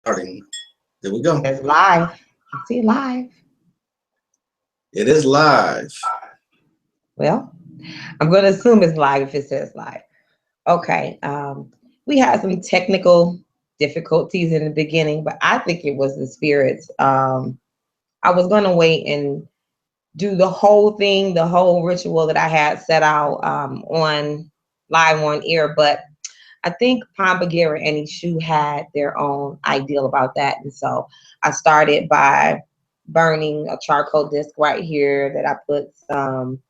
Starting. There we go. It's live. I see live. It is live. Well, I'm going to assume it's live if it says live. Okay. We had some technical difficulties in the beginning, but I think it was the spirits. I was going to wait and do the whole thing, the whole ritual that I had set out on live on air, but I think Pombagira and Oshun had their own ideal about that. And so I started by burning a charcoal disc right here that I put some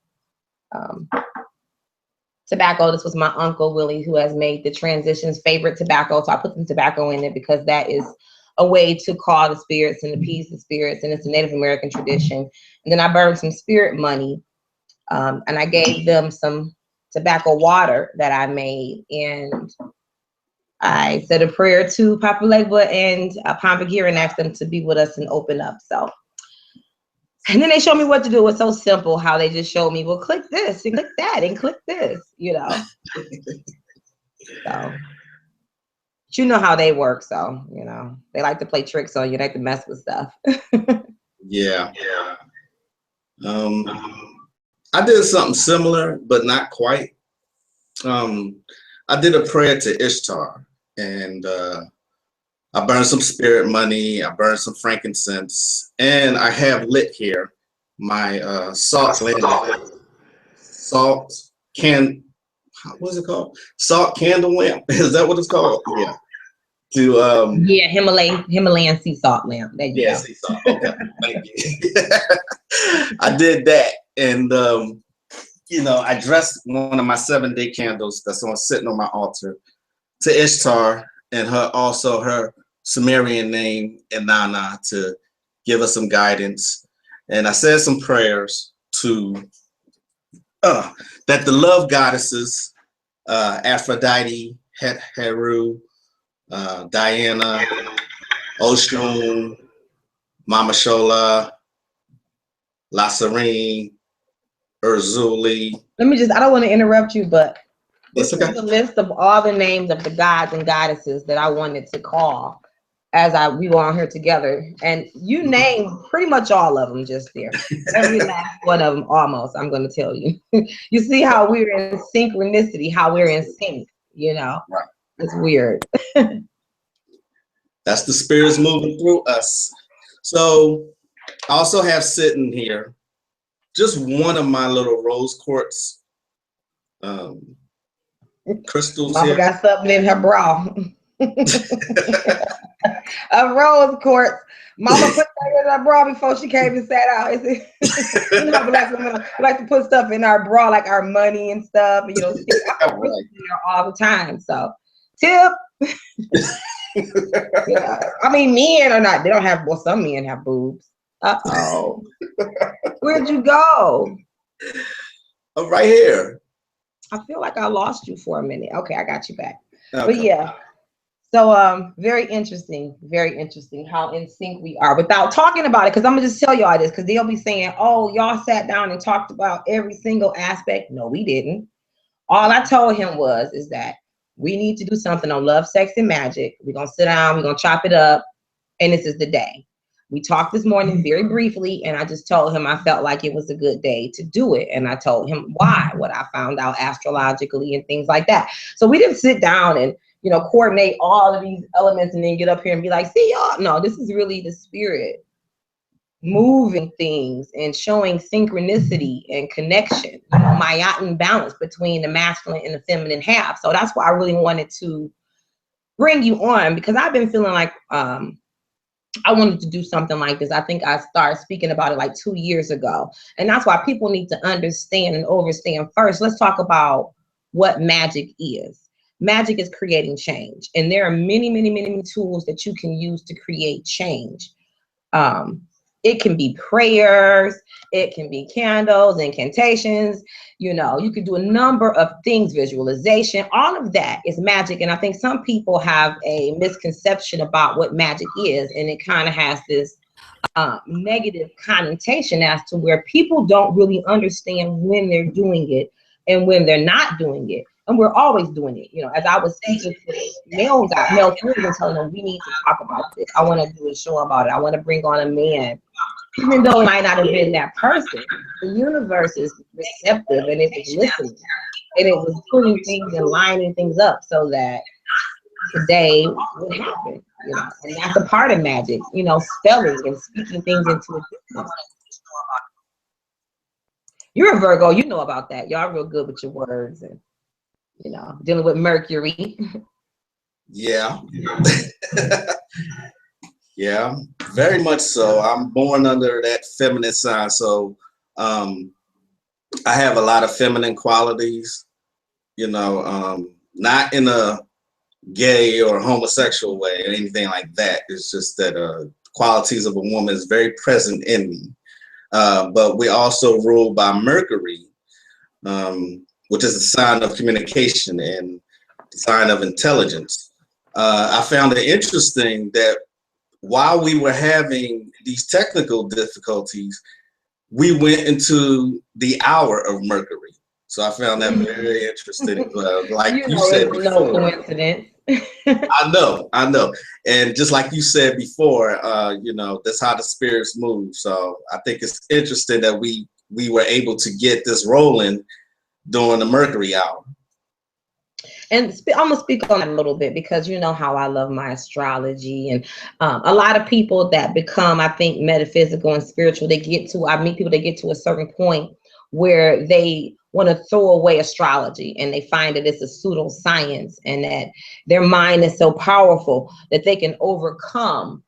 tobacco. This was my uncle Willie, who has made the transition's favorite tobacco. So I put some tobacco in it because that is a way to call the spirits and appease the spirits, and it's a Native American tradition. And then I burned some spirit money, and I gave them some tobacco water that I made, and I said a prayer to Papa Legba and Pombagira and asked them to be with us and open up. So, and then they showed me what to do. It was so simple how they just showed me, well, click this and click that and click this, you know. So, but you know how they work. So, you know, they like to play tricks on you. They like to mess with stuff. Yeah. I did something similar, but not quite. I did a prayer to Ishtar, and I burned some spirit money, I burned some frankincense, and I have lit here my salt what's it called? Salt candle lamp. Is that what it's called? Yeah. To yeah, Himalayan sea salt lamp. There you go. Sea salt. Okay. Thank you. I did that, and you know, I dressed one of my 7-day candles that's sitting on my altar to Ishtar, and her Sumerian name Inanna, to give us some guidance. And I said some prayers to that the love goddesses, Aphrodite, Heru, Diana, Oshun, Mama Shola, Lasarine, Urzuli. Let me I don't want to interrupt you, but this okay. is a list of all the names of the gods and goddesses that I wanted to call as we were on here together. And you named pretty much all of them just there. Every last one of them almost, I'm going to tell you. You see how we're in synchronicity, how we're in sync, you know? Right. It's weird. That's the spirits moving through us. So I also have sitting here just one of my little rose quartz crystals. Mama here. got something in her bra. A rose quartz. Mama put that in her bra before she came and sat out. You know, we like to put stuff in our bra, like our money and stuff. You know, I put in there all the time. So, tip. Yeah. I mean, men are not. They don't have. Well, some men have boobs. Uh-oh. Where'd you go? I'm right here. I feel like I lost you for a minute. Okay, I got you back. Okay. But yeah. So very interesting how in sync we are without talking about it, because I'm gonna just tell y'all this, because they'll be saying, oh, y'all sat down and talked about every single aspect. No, we didn't. All I told him is that we need to do something on love, sex, and magic. We're gonna sit down, we're gonna chop it up, and this is the day. We talked this morning very briefly, and I just told him I felt like it was a good day to do it. And I told him why, what I found out astrologically and things like that. So we didn't sit down and, you know, coordinate all of these elements and then get up here and be like, see y'all. No, this is really the spirit moving things and showing synchronicity and connection, you know, Maat balance between the masculine and the feminine half. So that's why I really wanted to bring you on, because I've been feeling like I wanted to do something like this. I think I started speaking about it like 2 years ago. And that's why people need to understand and overstand first. Let's talk about what magic is. Magic is creating change. And there are many, many, many, many tools that you can use to create change. It can be prayers, it can be candles, incantations, you know, you can do a number of things, visualization, all of that is magic. And I think some people have a misconception about what magic is, and it kind of has this negative connotation as to where people don't really understand when they're doing it and when they're not doing it. And we're always doing it. You know, as I was speaking to male friends and telling them we need to talk about this. I want to do a show about it. I want to bring on a man. Even though it might not have been that person, the universe is receptive and it was listening. And it was putting things and lining things up so that today would happen, you know, and that's a part of magic, you know, spelling and speaking things into existence. You're a Virgo, you know about that. Y'all real good with your words and, you know, dealing with Mercury. Yeah. Yeah, very much so. I'm born under that feminine sign, so I have a lot of feminine qualities, you know, not in a gay or homosexual way or anything like that. It's just that qualities of a woman is very present in me. But we also ruled by Mercury, which is a sign of communication and sign of intelligence. I found it interesting that while we were having these technical difficulties, we went into the hour of Mercury. So I found that very interesting. Like you said before, no coincidence. I know. And just like you said before, you know, that's how the spirits move. So I think it's interesting that we were able to get this rolling during the Mercury hour. And I'm gonna speak on that a little bit because you know how I love my astrology, and a lot of people that become, I think, metaphysical and spiritual, I meet people that get to a certain point where they want to throw away astrology and they find that it's a pseudoscience and that their mind is so powerful that they can overcome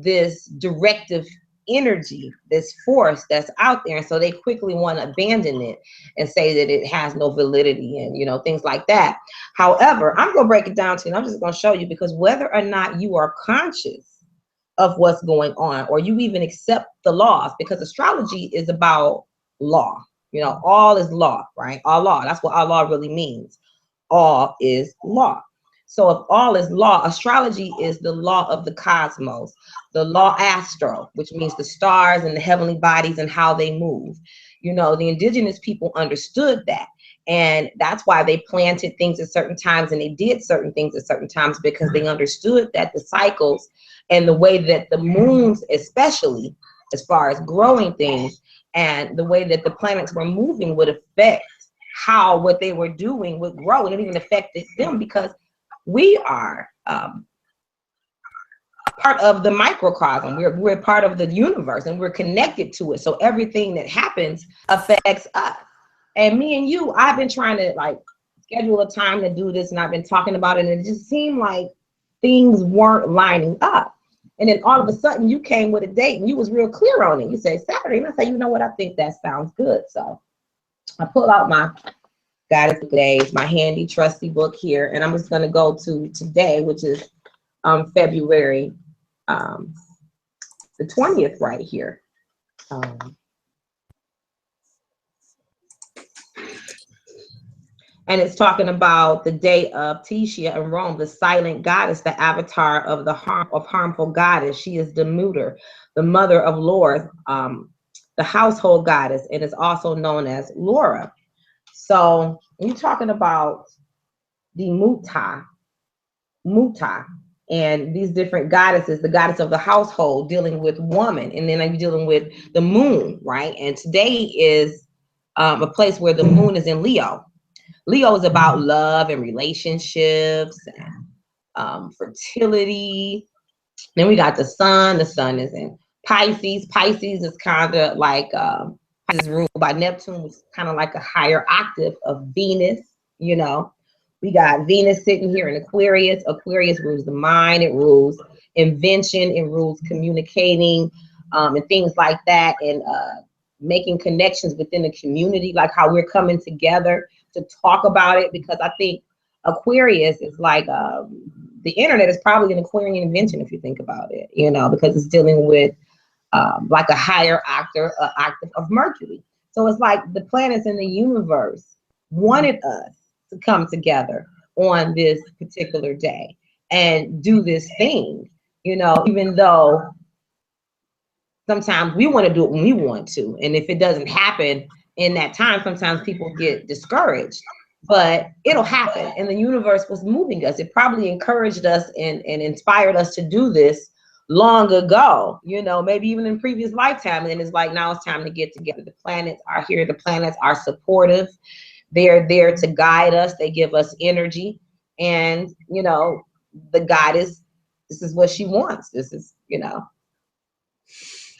this directive energy, this force that's out there, and so they quickly want to abandon it and say that it has no validity and, you know, things like that. However, I'm gonna break it down to you, and I'm just gonna show you, because whether or not you are conscious of what's going on or you even accept the laws, because astrology is about law, you know, all is law, right? All law, that's what all law really means. All is law. So if all is law, astrology is the law of the cosmos, the law astro, which means the stars and the heavenly bodies and how they move. You know, the indigenous people understood that. And that's why they planted things at certain times and they did certain things at certain times, because they understood that the cycles and the way that the moons, especially as far as growing things, and the way that the planets were moving would affect how what they were doing would grow. And it even affected them because we are part of the microcosm. We're part of the universe and we're connected to it. So everything that happens affects us. And me and you, I've been trying to like schedule a time to do this, and I've been talking about it, and it just seemed like things weren't lining up. And then all of a sudden you came with a date and you was real clear on it. You say Saturday, and I say, you know what, I think that sounds good. So I pull out my Goddess of Days, my handy trusty book here, and I'm just going to go to today, which is February the 20th right here. And it's talking about the day of Tetia in Rome, the silent goddess, the avatar of the harmful goddess. She is Demeter, the mother of Lorth, the household goddess, and is also known as Laura. So you're talking about the Muta, and these different goddesses, the goddess of the household dealing with woman, and then I'm dealing with the moon, right? And today is a place where the moon is in Leo. Leo is about love and relationships and fertility. Then we got the sun. The sun is in Pisces. Pisces is kind of like Pisces ruled by Neptune, which is kind of like a higher octave of Venus, you know. We got Venus sitting here in Aquarius. Aquarius rules the mind, it rules invention, it rules communicating, and things like that, and making connections within the community, like how we're coming together to talk about it, because I think Aquarius is like the internet is probably an Aquarian invention if you think about it, you know, because it's dealing with like a higher octave of Mercury. So it's like the planets in the universe wanted us to come together on this particular day and do this thing, you know, even though sometimes we want to do it when we want to. And if it doesn't happen in that time, sometimes people get discouraged. but it'll happen. And the universe was moving us. It probably encouraged us and inspired us to do this long ago, you know, maybe even in previous lifetime. And it's like, now it's time to get together. The planets are here. The planets are supportive. They're there to guide us. They give us energy. And, you know, the goddess, this is what she wants. This is, you know,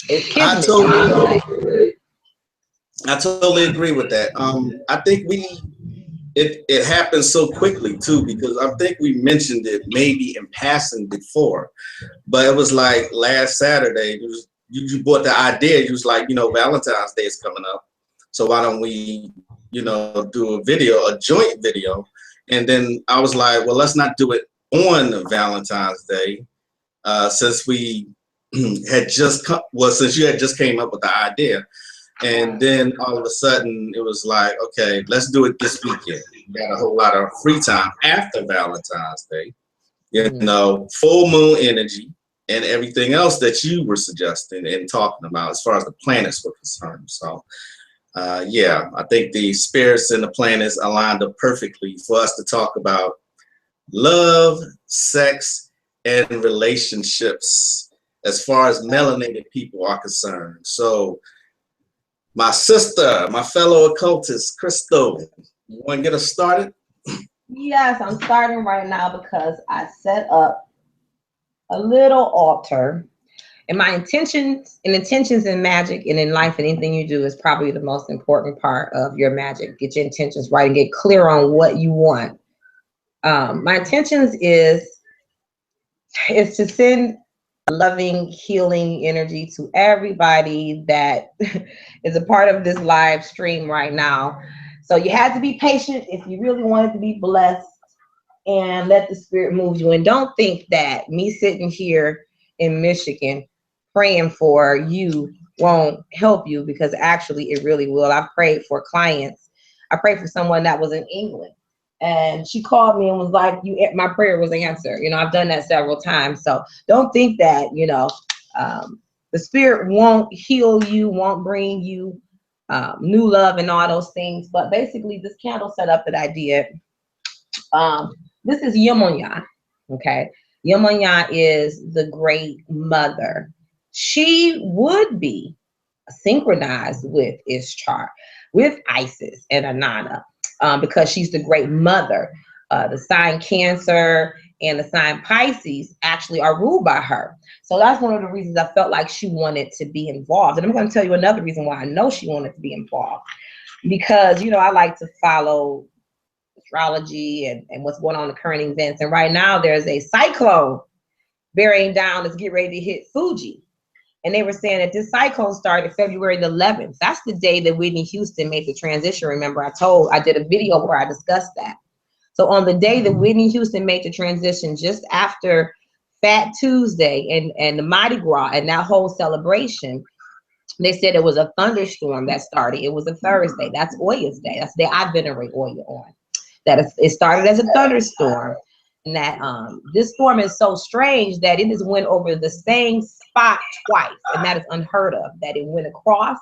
it's I totally agree with that. I think it happened so quickly too, because I think we mentioned it maybe in passing before, but it was like last Saturday. You brought the idea. You was like, you know, Valentine's Day is coming up, so why don't we, you know, do a joint video? And then I was like, well, let's not do it on Valentine's Day, since we had just since you had just came up with the idea. And then all of a sudden it was like, okay, let's do it this weekend. We got a whole lot of free time after Valentine's Day, you know, full moon energy and everything else that you were suggesting and talking about as far as the planets were concerned. So yeah, I think the spirits and the planets aligned up perfectly for us to talk about love, sex, and relationships as far as melanated people are concerned. So my sister, my fellow occultist, Crystal, you want to get us started? Yes, I'm starting right now because I set up a little altar. And my intentions in magic and in life and anything you do is probably the most important part of your magic. Get your intentions right and get clear on what you want. My intentions is to send loving, healing energy to everybody that is a part of this live stream right now. So you had to be patient if you really wanted to be blessed, and let the spirit move you. And don't think that me sitting here in Michigan praying for you won't help you, because actually it really will. I prayed for clients. I prayed for someone that was in England, and she called me and was like, my prayer was answered. You know, I've done that several times. So don't think that, you know, the spirit won't heal you, won't bring you new love and all those things. But basically this candle setup that I did, this is Yemonya, okay? Yemonya is the great mother. She would be synchronized with Ishtar, with Isis and Anana, because she's the great mother. The sign Cancer and the sign Pisces actually are ruled by her. So that's one of the reasons I felt like she wanted to be involved. And I'm going to tell you another reason why I know she wanted to be involved. Because, you know, I like to follow astrology and what's going on in the current events. And right now there's a cyclone bearing down that's getting ready to hit Fuji. And they were saying that this cyclone started February the 11th. That's the day that Whitney Houston made the transition. Remember, I did a video where I discussed that. So on the day that Whitney Houston made the transition, just after Fat Tuesday and the Mardi Gras and that whole celebration, they said it was a thunderstorm that started. It was a Thursday. That's Oya's day. That's the day I venerate Oya on. It started as a thunderstorm. And that this storm is so strange that it has went over the same spot twice, and that is unheard of. That it went across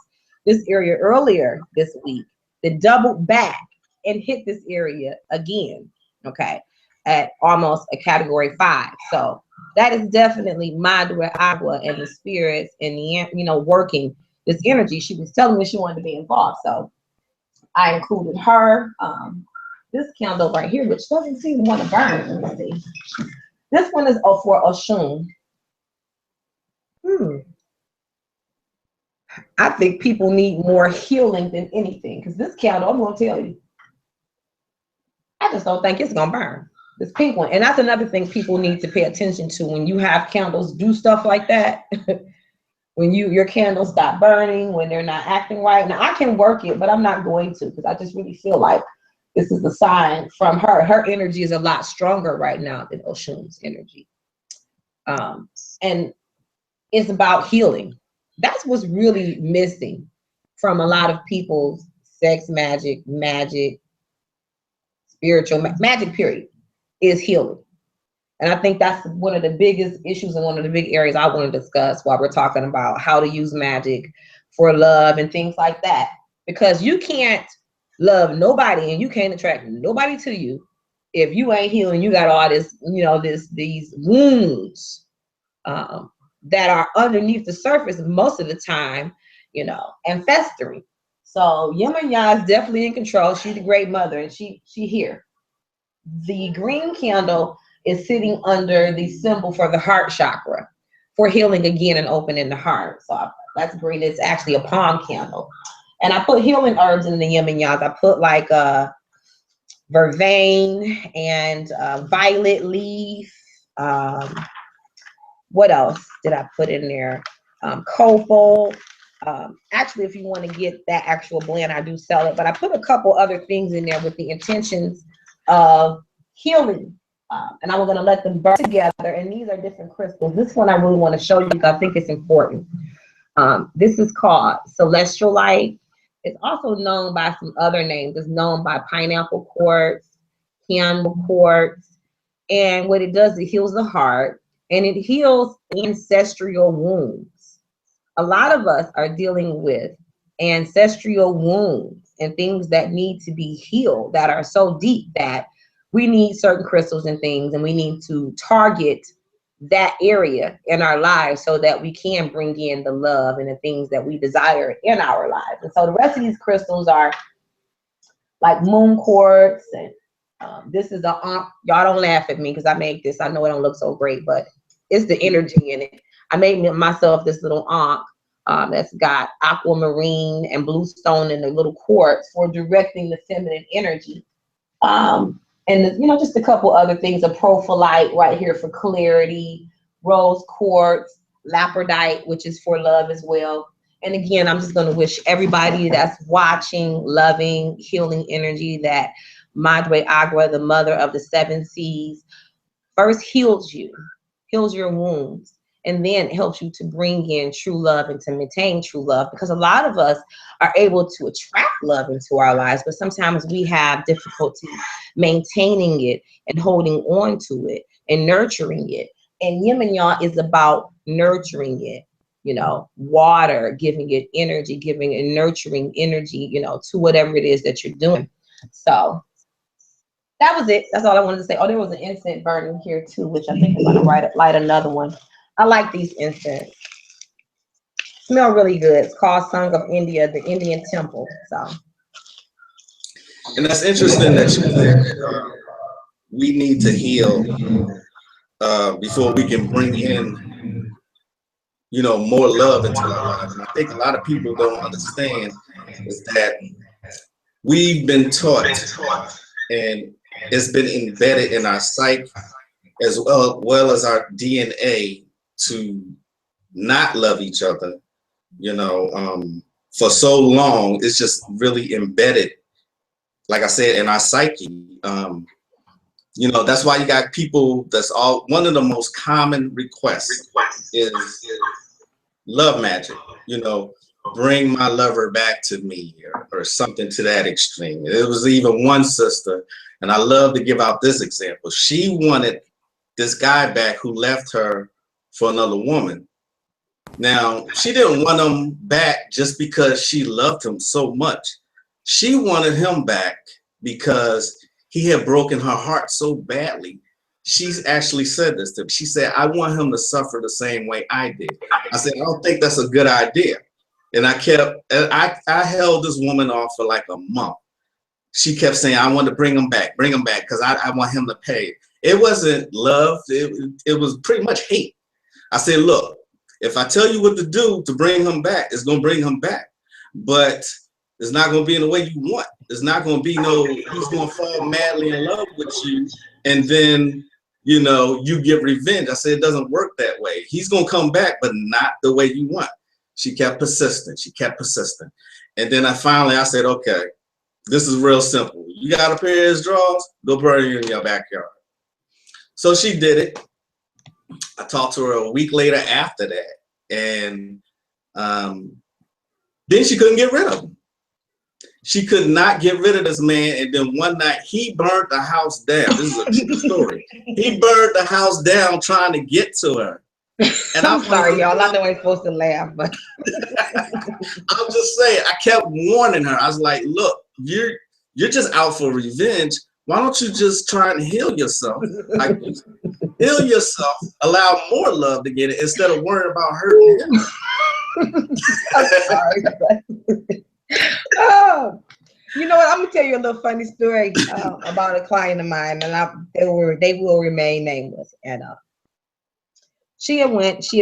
this area earlier this week, then doubled back and hit this area again, okay, at almost a category 5. So that is definitely Madre Agua and the spirits and the, you know, working this energy. She was telling me she wanted to be involved, so I included her. This candle right here, which doesn't seem to want to burn. Let me see. This one is for Oshun. I think people need more healing than anything, because this candle, I'm going to tell you, I just don't think it's going to burn. This pink one. And that's another thing people need to pay attention to when you have candles do stuff like that. When your candles stop burning, when they're not acting right. Now, I can work it, but I'm not going to, because I just really feel like this is a sign from her. Her energy is a lot stronger right now than Oshun's energy. And it's about healing. That's what's really missing from a lot of people's sex magic, spiritual magic, period, is healing. And I think that's one of the biggest issues and one of the big areas I want to discuss while we're talking about how to use magic for love and things like that. Because you can't love nobody, and you can't attract nobody to you if you ain't healing. You got all this, these wounds that are underneath the surface most of the time, and festering. So Yemaya is definitely in control. She's a great mother, and she here. The green candle is sitting under the symbol for the heart chakra, for healing again and opening the heart. So that's green. It's actually a palm candle. And I put healing herbs in the yin and yang. I put like vervain and violet leaf. What else did I put in there? Copal. Actually, if you want to get that actual blend, I do sell it. But I put a couple other things in there with the intentions of healing. And I'm going to let them burn together. And these are different crystals. This one I really want to show you because I think it's important. This is called celestial light. It's also known by some other names. It's known by pineapple quartz, candle quartz. And what it does, it heals the heart and it heals ancestral wounds. A lot of us are dealing with ancestral wounds and things that need to be healed that are so deep that we need certain crystals and things, and we need to target that area in our lives so that we can bring in the love and the things that we desire in our lives. And so the rest of these crystals are like moon quartz, and this is a y'all don't laugh at me because I made this. I know it don't look so great, but it's the energy in it. I made myself this little ankh that's got aquamarine and blue stone and the little quartz for directing the feminine energy. And just a couple other things, a prophyllite right here for clarity, rose quartz, lapradite, which is for love as well. And again, I'm just going to wish everybody that's watching, loving, healing energy that Madre Agua, the mother of the 7 seas, first heals you, heals your wounds, and then helps you to bring in true love and to maintain true love. Because a lot of us are able to attract love into our lives, but sometimes we have difficulty maintaining it and holding on to it and nurturing it. And yin and yang is about nurturing it, water, giving it energy, giving it nurturing energy, to whatever it is that you're doing. So that was it. That's all I wanted to say. Oh, there was an incense burning here too, which I think I'm going to light another one. I like these incense. Smell really good. It's called Song of India, the Indian temple. So. And that's interesting that you said we need to heal before we can bring in, more love into our lives. And I think a lot of people don't understand is that we've been taught, and it's been embedded in our psyche as well as our DNA to not love each other, for so long. It's just really embedded, like I said, in our psyche. That's why you got people, one of the most common requests is love magic, bring my lover back to me, or something to that extreme. It was even one sister, and I love to give out this example. She wanted this guy back who left her for another woman. Now, she didn't want him back just because she loved him so much. She wanted him back because he had broken her heart so badly. She's actually said this to me. She said, I want him to suffer the same way I did. I said, I don't think that's a good idea. And I held this woman off for like a month. She kept saying, I want to bring him back, because I want him to pay. It wasn't love. It was pretty much hate. I said, look, if I tell you what to do to bring him back, it's going to bring him back. But it's not going to be in the way you want. It's not going to be he's going to fall madly in love with you. And then, you get revenge. I said, it doesn't work that way. He's going to come back, but not the way you want. She kept persistent. And then I said, okay, this is real simple. You got a pair of his drawers, go burn you in your backyard. So she did it. I talked to her a week later after that. And then she couldn't get rid of him. She could not get rid of this man. And then one night he burned the house down. This is a true story. He burned the house down trying to get to her. And I'm sorry, y'all. I know I ain't supposed to laugh, but I'm just saying, I kept warning her. I was like, look, you're just out for revenge. Why don't you just try and heal yourself? Like, heal yourself, allow more love to get it instead of worrying about hurting him. I'm sorry. Oh, you know what? I'm gonna tell you a little funny story about a client of mine, and they will remain nameless. And she had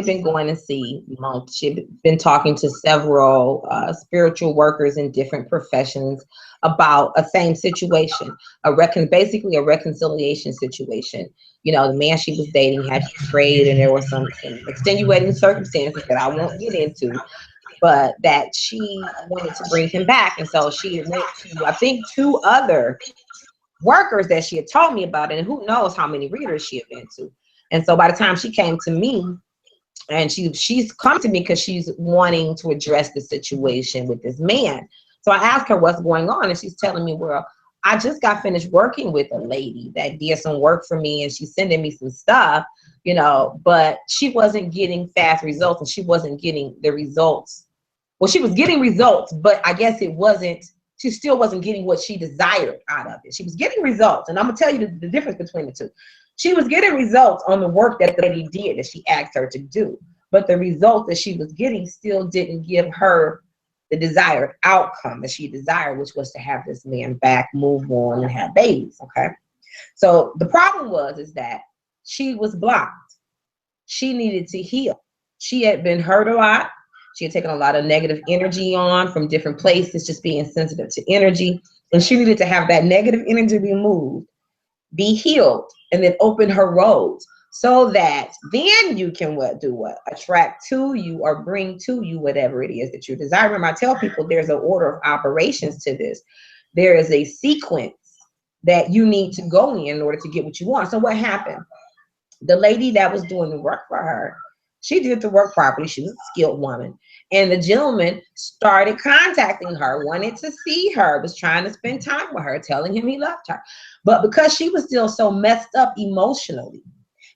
been going to see, she had been talking to several spiritual workers in different professions about a same situation, basically a reconciliation situation. You know, the man she was dating had strayed, and there were some extenuating circumstances that I won't get into, but that she wanted to bring him back. And so she went to, I think, 2 other workers that she had told me about, and who knows how many readers she had been to. And so by the time she came to me, and she's come to me because she's wanting to address the situation with this man. So I asked her what's going on, and she's telling me, well, I just got finished working with a lady that did some work for me, and she's sending me some stuff, you know, but she wasn't getting fast results, and she wasn't getting the results. Well, she was getting results, but I guess she still wasn't getting what she desired out of it. She was getting results, and I'm gonna tell you the difference between the two. She was getting results on the work that the lady did that she asked her to do, but the results that she was getting still didn't give her the desired outcome that she desired, which was to have this man back, move on, and have babies. Okay, so the problem is that she was blocked. She needed to heal. She had been hurt a lot. She had taken a lot of negative energy on from different places, just being sensitive to energy, and she needed to have that negative energy removed, be healed, and then open her roads so that then you can attract to you or bring to you whatever it is that you desire. Remember, I tell people there's an order of operations to this. There is a sequence that you need to go in order to get what you want. So what happened? The lady that was doing the work for her, she did the work properly. She was a skilled woman. And the gentleman started contacting her, wanted to see her, was trying to spend time with her, telling him he loved her. But because she was still so messed up emotionally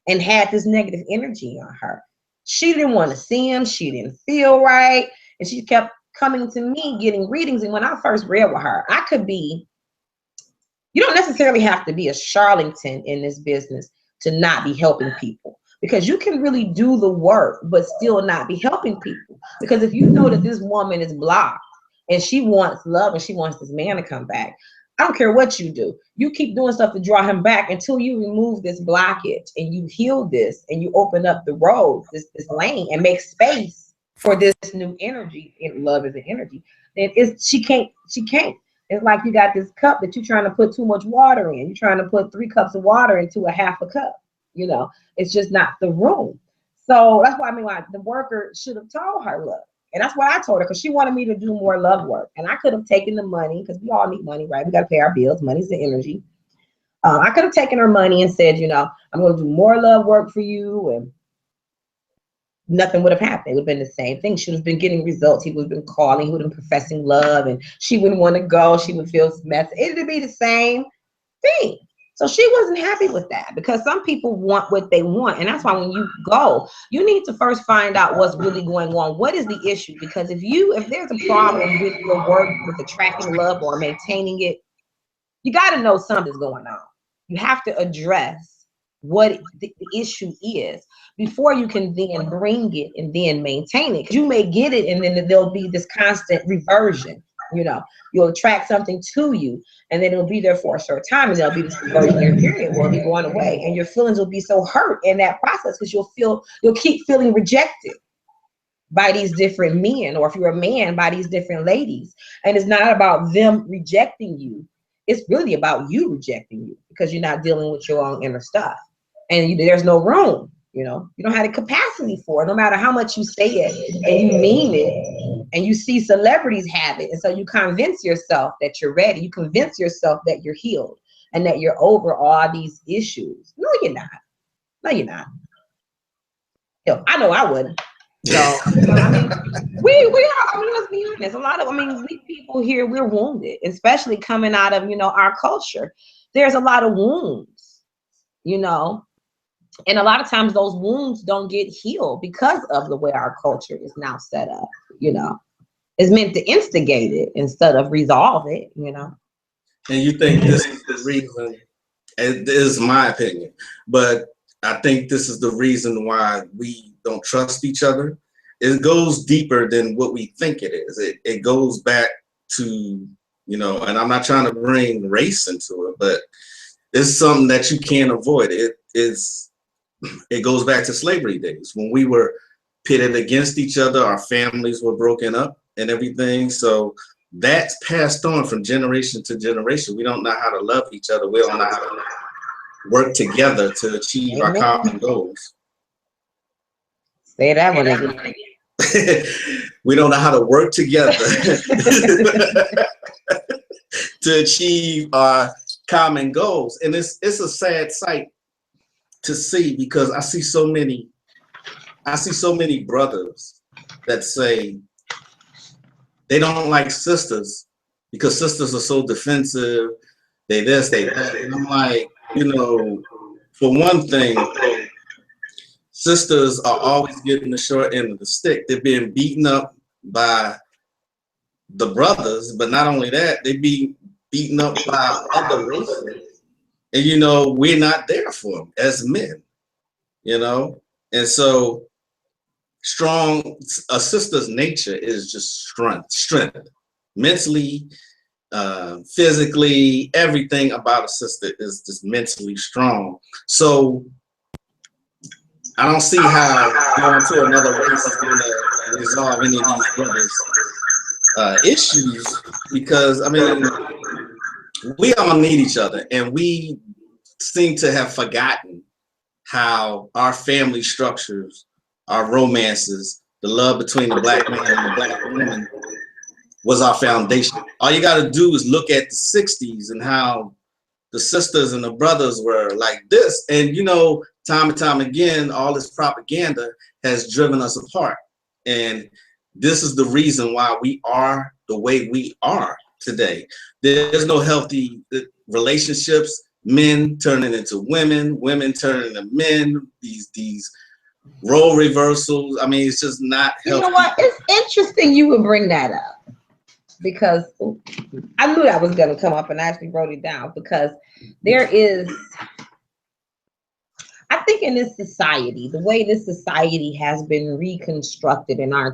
and had this negative energy on her, she didn't want to see him. She didn't feel right. And she kept coming to me, getting readings. And when I first read with her, you don't necessarily have to be a charlatan in this business to not be helping people. Because you can really do the work, but still not be helping people. Because if you know that this woman is blocked and she wants love and she wants this man to come back, I don't care what you do. You keep doing stuff to draw him back until you remove this blockage and you heal this and you open up the road, this lane, and make space for this new energy. And love is an energy. And she can't. It's like you got this cup that you're trying to put too much water in. You're trying to put 3 cups of water into a half a cup. You know, it's just not the room. So that's why the worker should have told her, look, and that's what I told her, because she wanted me to do more love work. And I could have taken the money, because we all need money, right? We got to pay our bills. Money's the energy. I could have taken her money and said, you know, I'm going to do more love work for you, and nothing would have happened. It would have been the same thing. She would have been getting results. He would have been calling, he would have been professing love, and she wouldn't want to go. She would feel messy. It would be the same thing. So she wasn't happy with that, because some people want what they want. And that's why when you go, you need to first find out what's really going on. What is the issue? Because if there's a problem with your work, with attracting love or maintaining it, you got to know something's going on. You have to address what the issue is before you can then bring it and then maintain it. 'Cause you may get it and then there'll be this constant reversion. You know, you'll attract something to you, and then it'll be there for a short time, and there'll be this reversionary period where it'll be going away, and your feelings will be so hurt in that process because you'll keep feeling rejected by these different men, or if you're a man, by these different ladies. And it's not about them rejecting you; it's really about you rejecting you, because you're not dealing with your own inner stuff, and there's no room. You know, you don't have the capacity for it, no matter how much you say it and you mean it, and you see celebrities have it. And so you convince yourself that you're ready. You convince yourself that you're healed and that you're over all these issues. No, you're not. No, you're not. I know I wouldn't. So, I mean, we are, let's be honest. We people here, we're wounded, especially coming out of, our culture. There's a lot of wounds, and a lot of times those wounds don't get healed because of the way our culture is now set up. It's meant to instigate it instead of resolve it. And you think this is the reason, and this is my opinion, but I think this is the reason why we don't trust each other. It goes deeper than what we think it is. It goes back to, you know, and I'm not trying to bring race into it, but it's something that you can't avoid. It goes back to slavery days when we were pitted against each other, our families were broken up and everything. So that's passed on from generation to generation. We don't know how to love each other. We don't know how to work together to achieve our common goals. Say that one again. We don't know how to work together to achieve our common goals. And it's a sad sight to see, because I see so many brothers that say they don't like sisters because sisters are so defensive. They this, they that. And I'm like, you know, for one thing, sisters are always getting the short end of the stick. They're being beaten up by the brothers, but not only that, they be beaten up by other races. And you know, we're not there for them as men, you know? And so a sister's nature is just strength, mentally, physically, everything about a sister is just mentally strong. So I don't see how going to another race is going to resolve any of these brothers' issues, because I mean, we all need each other, and we seem to have forgotten how our family structures, our romances, the love between the black man and the black woman was our foundation. All you got to do is look at the 60s and how the sisters and the brothers were like this. And, you know, time and time again, all this propaganda has driven us apart. And this is the reason why we are the way we are today. There's no healthy relationships, men turning into women, women turning into men, these role reversals. I mean, it's just not healthy. You know what? It's interesting you would bring that up, because I knew that was going to come up, and I actually wrote it down, because there is, I think in this society, the way this society has been reconstructed in our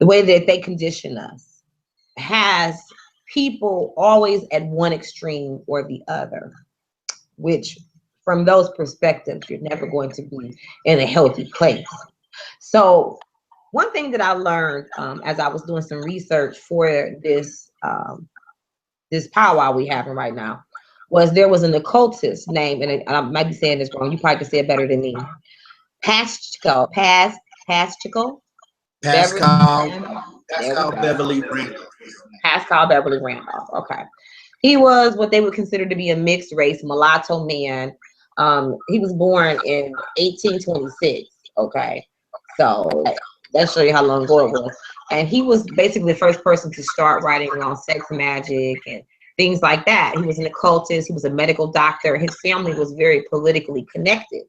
the way that they condition us has people always at one extreme or the other, which from those perspectives, you're never going to be in a healthy place. So one thing that I learned as I was doing some research for this this powwow we having right now was there was an occultist named, and I might be saying this wrong, you probably can say it better than me, Pascal Beverly Randolph. Pascal Beverly Randolph. Okay. He was what they would consider to be a mixed race mulatto man. He was born in 1826. Okay. So that shows you how long ago it was. And he was basically the first person to start writing on sex magic and things like that. He was an occultist. He was a medical doctor. His family was very politically connected.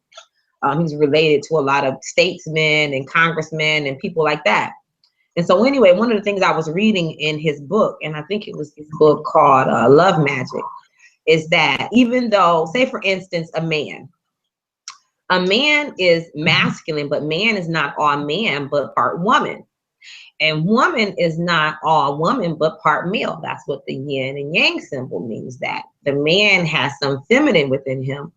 He was related to a lot of statesmen and congressmen and people like that. And so anyway, one of the things I was reading in his book, and I think it was his book called Love Magic, is that even though, say for instance, a man is masculine, but man is not all man, but part woman. And woman is not all woman, but part male. That's what the yin and yang symbol means, that the man has some feminine within him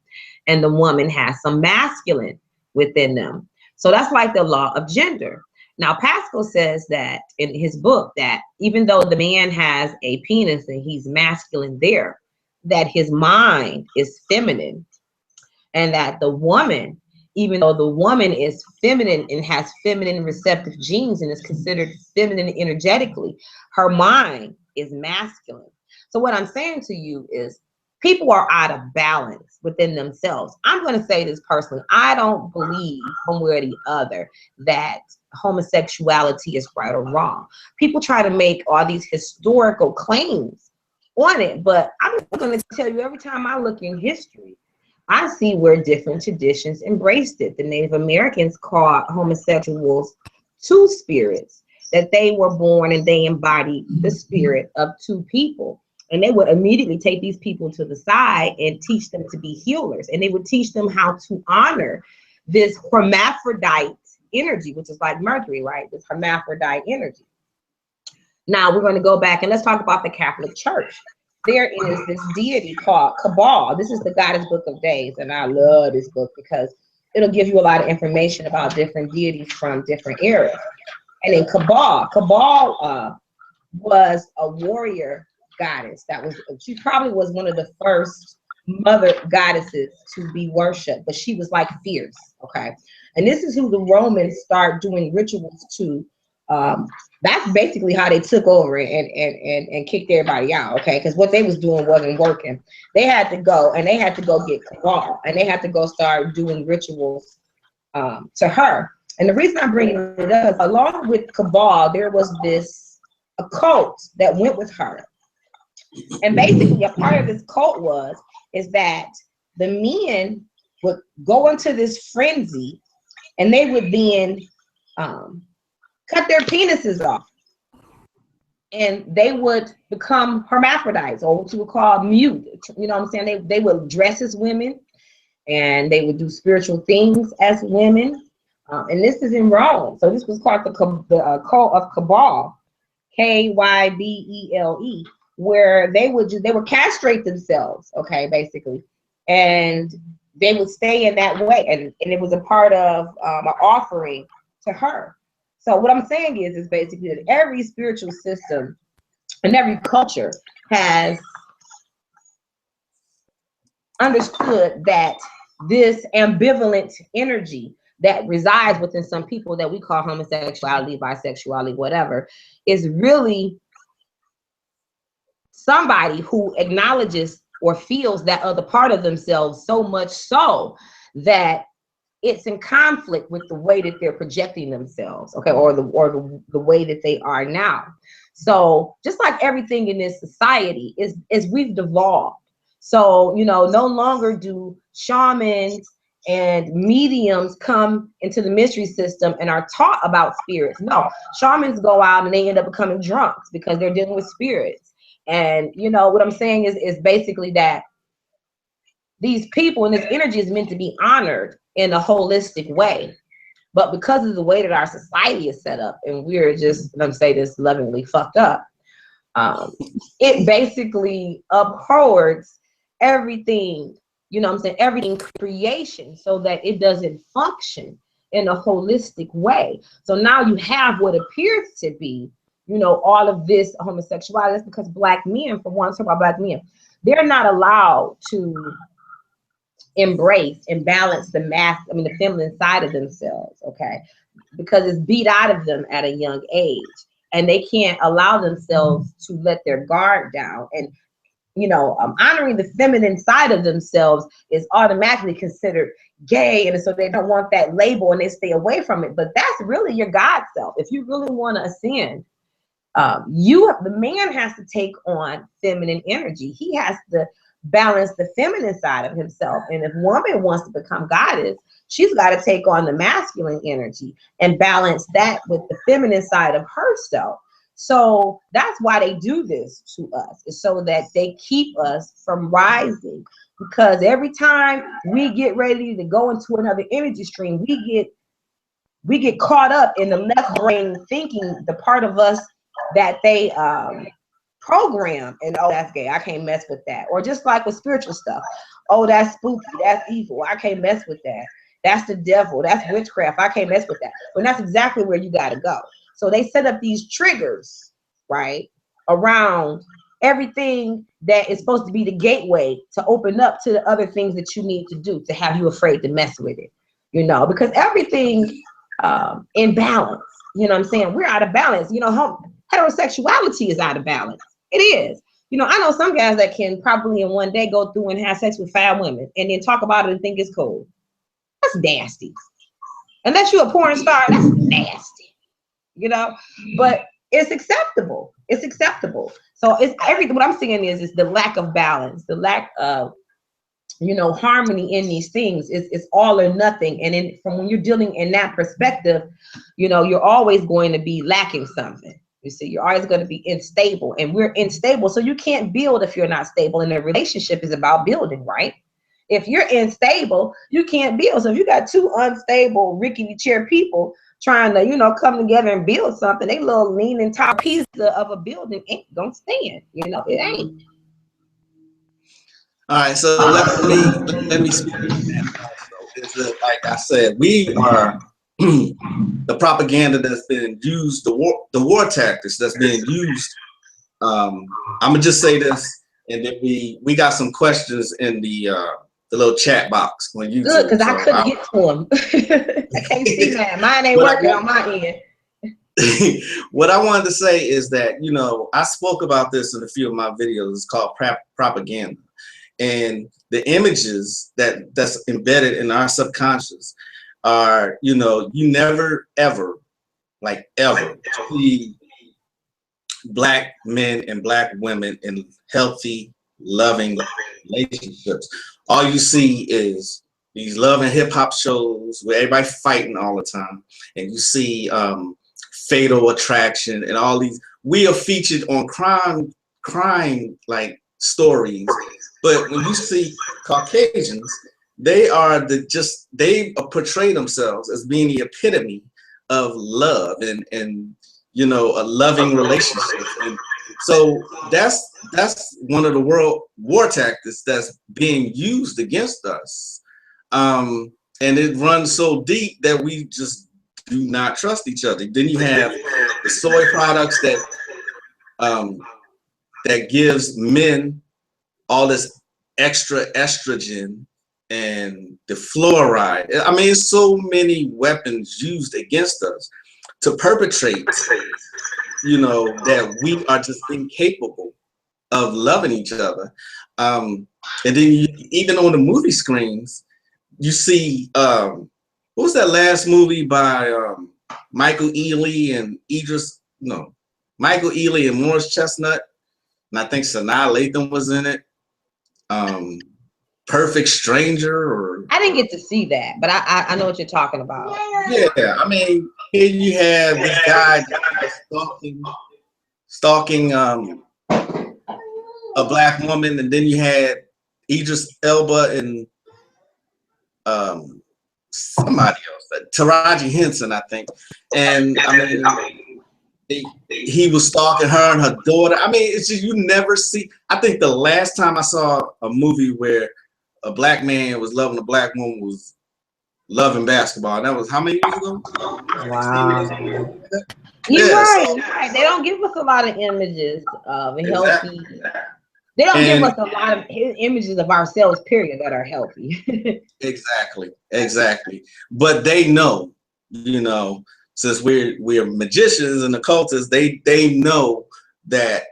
and the woman has some masculine within them. So that's like the law of gender. Now, Pascal says that in his book that even though the man has a penis and he's masculine there, that his mind is feminine, and that the woman, even though the woman is feminine and has feminine receptive genes and is considered feminine energetically, her mind is masculine. So what I'm saying to you is people are out of balance within themselves. I'm going to say this personally. I don't believe one way or the other that homosexuality is right or wrong. People try to make all these historical claims on it, but I'm going to tell you, every time I look in history, I see where different traditions embraced it. The Native Americans called homosexuals two spirits. that they were born and they embodied the spirit of two people. And they would immediately take these people to the side and teach them to be healers. And they would teach them how to honor this hermaphrodite energy, which is like Mercury, right? This hermaphrodite energy. Now we're going to go back and let's talk about the Catholic Church. There is this deity called Cabal. This is the Goddess Book of Days. And I love this book because it'll give you a lot of information about different deities from different eras. And in Cabal was a warrior goddess. She probably was one of the first mother goddesses to be worshipped, but she was like fierce. Okay. And this is who the Romans start doing rituals to. That's basically how they took over and kicked everybody out. Okay. Because what they was doing wasn't working. They had to go get Cabal, and they had to go start doing rituals to her. And the reason I'm bringing it up is along with Cabal, there was this occult that went with her. And basically a part of this cult is that the men would go into this frenzy and they would then cut their penises off. And they would become hermaphrodites, or what you would call mute. You know what I'm saying? They would dress as women and they would do spiritual things as women. And this is in Rome. So this was called the cult of Cabal, Kybele, where they would castrate themselves, okay, basically. And they would stay in that way. And it was a part of an offering to her. So what I'm saying is basically that every spiritual system and every culture has understood that this ambivalent energy that resides within some people that we call homosexuality, bisexuality, whatever, is really somebody who acknowledges or feels that other part of themselves so much so that it's in conflict with the way that they're projecting themselves, okay, or the way that they are now. So just like everything in this society is we've devolved. So, you know, no longer do shamans and mediums come into the mystery system and are taught about spirits. No, shamans go out and they end up becoming drunks because they're dealing with spirits. And, you know, what I'm saying is basically that these people and this energy is meant to be honored in a holistic way. But because of the way that our society is set up, and we're just, let me say this lovingly, fucked up, it basically abhors everything, you know what I'm saying, everything creation, so that it doesn't function in a holistic way. So now you have what appears to be, you know, all of this homosexuality. That's because black men, for one, talk about black men, they're not allowed to embrace and balance the feminine side of themselves, okay? Because it's beat out of them at a young age, and they can't allow themselves to let their guard down. And, you know, honoring the feminine side of themselves is automatically considered gay, and so they don't want that label and they stay away from it. But that's really your God self. If you really want to ascend, the man has to take on feminine energy. He has to balance the feminine side of himself. And if woman wants to become goddess, she's got to take on the masculine energy and balance that with the feminine side of herself. So that's why they do this to us, is so that they keep us from rising. Because every time we get ready to go into another energy stream, we get caught up in the left brain thinking, the part of us that they program, and oh, that's gay, I can't mess with that. Or just like with spiritual stuff, oh, that's spooky, that's evil, I can't mess with that. That's the devil, that's witchcraft, I can't mess with that. But that's exactly where you got to go. So they set up these triggers, right, around everything that is supposed to be the gateway to open up to the other things that you need to do to have you afraid to mess with it, you know, because everything in balance, you know what I'm saying? We're out of balance. You know, heterosexuality is out of balance. It is. You know, I know some guys that can probably in one day go through and have sex with 5 women and then talk about it and think it's cool. That's nasty. Unless you're a porn star, that's nasty. You know, but it's acceptable. It's acceptable. So it's everything. What I'm saying is the lack of balance, the lack of you know, harmony in these things. It's all or nothing. And from when you're dealing in that perspective, you know, you're always going to be lacking something. You see, you're always going to be unstable, and we're unstable. So you can't build if you're not stable. And a relationship is about building, right? If you're unstable, you can't build. So if you got two unstable, rickety chair people trying to, you know, come together and build something, they little lean and tall piece of a building ain't gonna stand. You know, it ain't. All right, so let me speak to that also. Is that, like I said, we are the propaganda that's been used, the war tactics that's being used. I'm gonna just say this, and then we got some questions in the little chat box on YouTube. Good, because I couldn't get to them. I can't see that. Mine ain't working on my end. What I wanted to say is that, you know, I spoke about this in a few of my videos. It's called propaganda. And the images that's embedded in our subconscious are, you know, you never, ever, like ever, see Black men and Black women in healthy, loving relationships. All you see is these love and hip hop shows where everybody fighting all the time. And you see Fatal Attraction and all these. We are featured on crime like stories. But when you see Caucasians, they are they portray themselves as being the epitome of love and you know, a loving relationship. And so that's one of the world war tactics that's being used against us. And it runs so deep that we just do not trust each other. Then you have the soy products that gives men all this extra estrogen and the fluoride. I mean, so many weapons used against us to perpetrate, you know, that we are just incapable of loving each other. And then even on the movie screens, you see, what was that last movie by Michael Ealy and Michael Ealy and Morris Chestnut, and I think Sanaa Lathan was in it. Perfect Stranger, or I didn't get to see that, but I know what you're talking about. Yeah, I mean, here you have this guy stalking a Black woman, and then you had Idris Elba and somebody else, Taraji Henson, I think. And I mean, he was stalking her and her daughter. I mean, it's just, you never see. I think the last time I saw a movie where a Black man was loving a Black woman was Loving Basketball. And that was how many years ago? Wow. You're right. They don't give us a lot of images of healthy. They don't give us a lot of images of ourselves, period, that are healthy. Exactly. But they know, you know, since we're magicians and occultists, they know that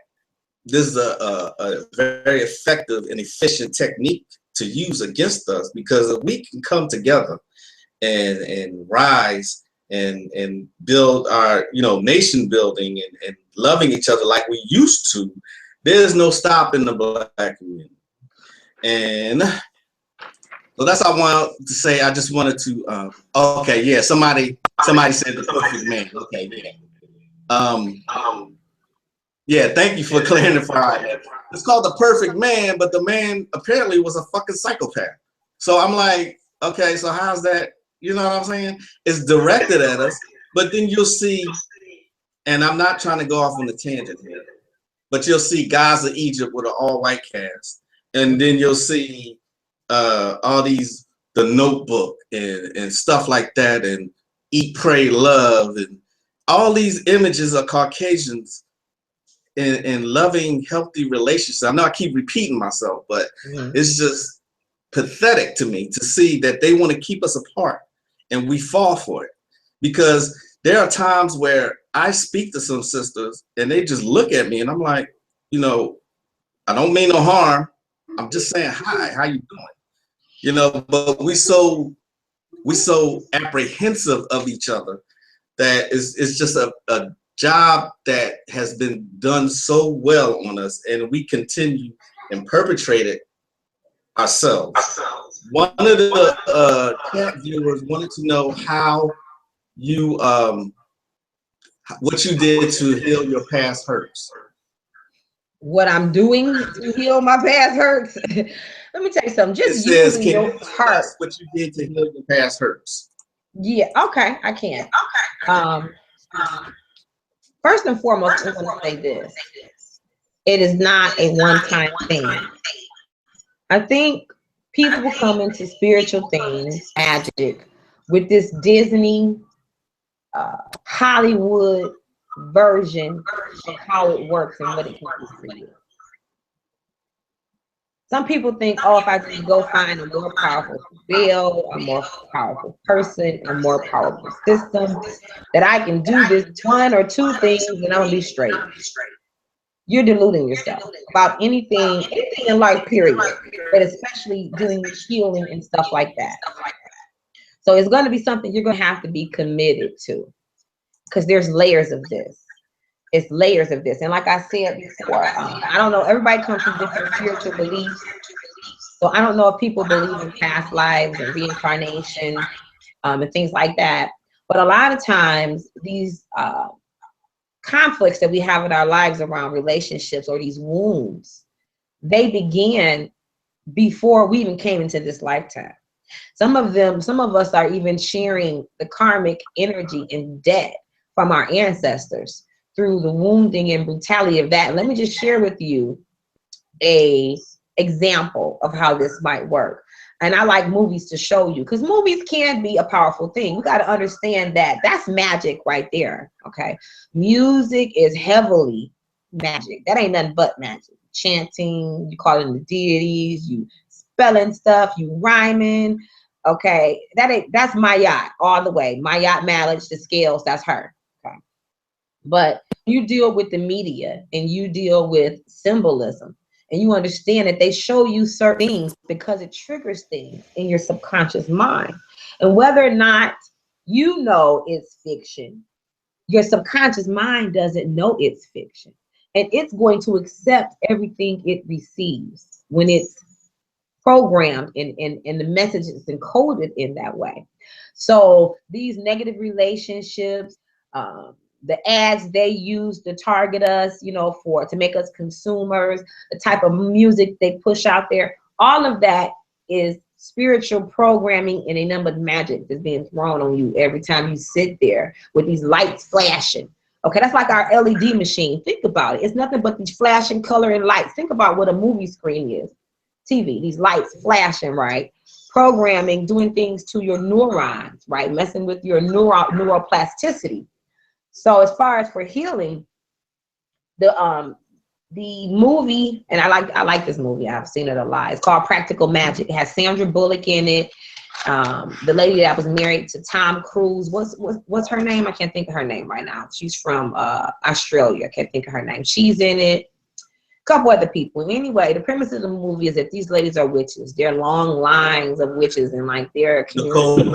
this is a very effective and efficient technique to use against us, because if we can come together and rise and build our, you know, nation building and loving each other like we used to, there's no stopping the Black community. And so that's all I wanted to say. I just wanted to okay, yeah, somebody said the perfect man. Okay, yeah. Yeah, thank you for clarifying that. It's called The Perfect Man, but the man apparently was a fucking psychopath. So I'm like, okay, so how's that? You know what I'm saying? It's directed at us, but then you'll see, and I'm not trying to go off on a tangent here, but you'll see Gaza, Egypt with an all-white cast, and then you'll see all these, The Notebook and stuff like that, and Eat, Pray, Love, and all these images of Caucasians in loving, healthy relationships. I know I keep repeating myself, but it's just pathetic to me to see that they want to keep us apart, and we fall for it. Because there are times where I speak to some sisters and they just look at me and I'm like, you know, I don't mean no harm. I'm just saying hi, how you doing? You know, but we so apprehensive of each other that it's just a job that has been done so well on us, and we continue and perpetrate it ourselves. One of the chat viewers wanted to know how you what you did to heal your past hurts. What I'm doing to heal my past hurts. Let me tell you something. Just says, using your heart. What you did to heal your past hurts. Yeah. Okay. I can. First and foremost, I'm going to say this. It is not a one-time thing. I think people come into spiritual things, magic, with this Disney, Hollywood version of how it works and what it can do for you. Some people think, oh, if I just go find a more powerful spell, a more powerful person, a more powerful system, that I can do this one or two things and I'm gonna be straight. You're deluding yourself about anything in life, period, but especially doing healing and stuff like that. So it's going to be something you're going to have to be committed to, because there's layers of this. It's layers of this. And like I said before, I don't know, everybody comes from different spiritual beliefs. So I don't know if people believe in past lives and reincarnation and things like that. But a lot of times these conflicts that we have in our lives around relationships, or these wounds, they began before we even came into this lifetime. Some of us are even sharing the karmic energy and debt from our ancestors through the wounding and brutality of that. Let me just share with you a example of how this might work. And I like movies to show you, because movies can be a powerful thing. You got to understand that that's magic right there. Okay. Music is heavily magic. That ain't nothing but magic. Chanting, you call in the deities, you spelling stuff, you rhyming. Okay. That's Maat all the way. Maat Malice, the scales, that's her. Okay. But you deal with the media and you deal with symbolism. And you understand that they show you certain things because it triggers things in your subconscious mind. And whether or not you know it's fiction, your subconscious mind doesn't know it's fiction. And it's going to accept everything it receives when it's programmed and the message is encoded in that way. So these negative relationships, the ads they use to target us, to make us consumers, the type of music they push out there, all of that is spiritual programming and a number of magic that's being thrown on you every time you sit there with these lights flashing. Okay, that's like our LED machine. Think about it. It's nothing but these flashing color and lights. Think about what a movie screen is. TV, these lights flashing, right? Programming, doing things to your neurons, right? Messing with your neuroplasticity. So as far as for healing, the movie, and I like this movie. I've seen it a lot. It's called Practical Magic. It has Sandra Bullock in it. The lady that was married to Tom Cruise. What's her name? I can't think of her name right now. She's from Australia. I can't think of her name. She's in it. A couple other people. Anyway, the premise of the movie is that these ladies are witches. They're long lines of witches, and like their community.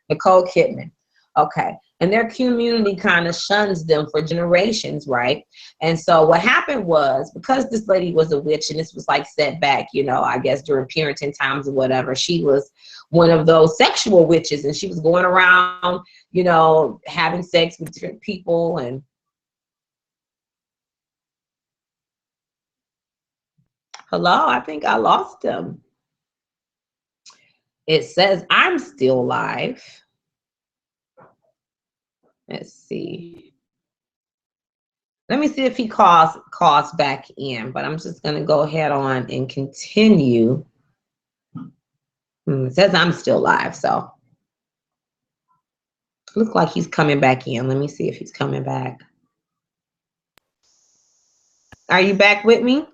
Nicole Kidman. Okay. And their community kind of shuns them for generations, right? And so what happened was, because this lady was a witch, and this was like set back, I guess during Puritan times or whatever, she was one of those sexual witches, and she was going around, having sex with different people. And hello, I think I lost him. It says I'm still live. Let's see. Let me see if he calls back in, but I'm just going to go ahead on and continue. It says I'm still live, so looks like he's coming back in. Let me see if he's coming back. Are you back with me?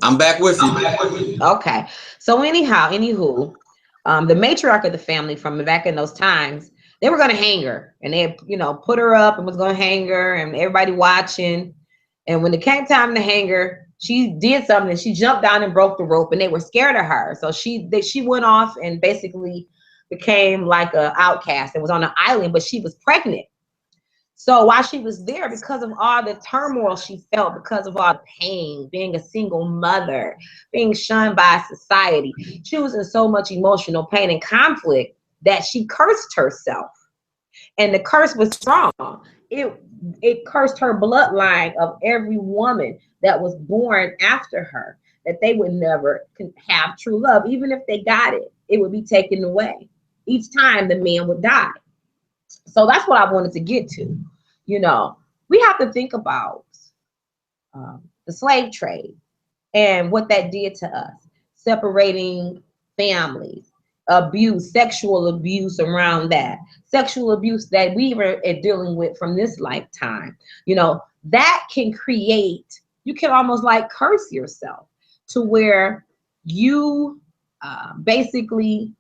I'm back with you. Okay. So anywho, the matriarch of the family from back in those times, they were going to hang her, and they, put her up and was going to hang her, and everybody watching. And when it came time to hang her, she did something. She jumped down and broke the rope, and they were scared of her. So she went off and basically became like an outcast and was on an island, but she was pregnant. So while she was there, because of all the turmoil she felt, because of all the pain, being a single mother, being shunned by society, she was in so much emotional pain and conflict that she cursed herself. And the curse was strong. It cursed her bloodline of every woman that was born after her, that they would never have true love. Even if they got it, it would be taken away. Each time the man would die. So that's what I wanted to get to. You know, we have to think about the slave trade and what that did to us, separating families, abuse, sexual abuse around that, sexual abuse that we were dealing with from this lifetime. You know, that can create, you can almost like curse yourself to where you basically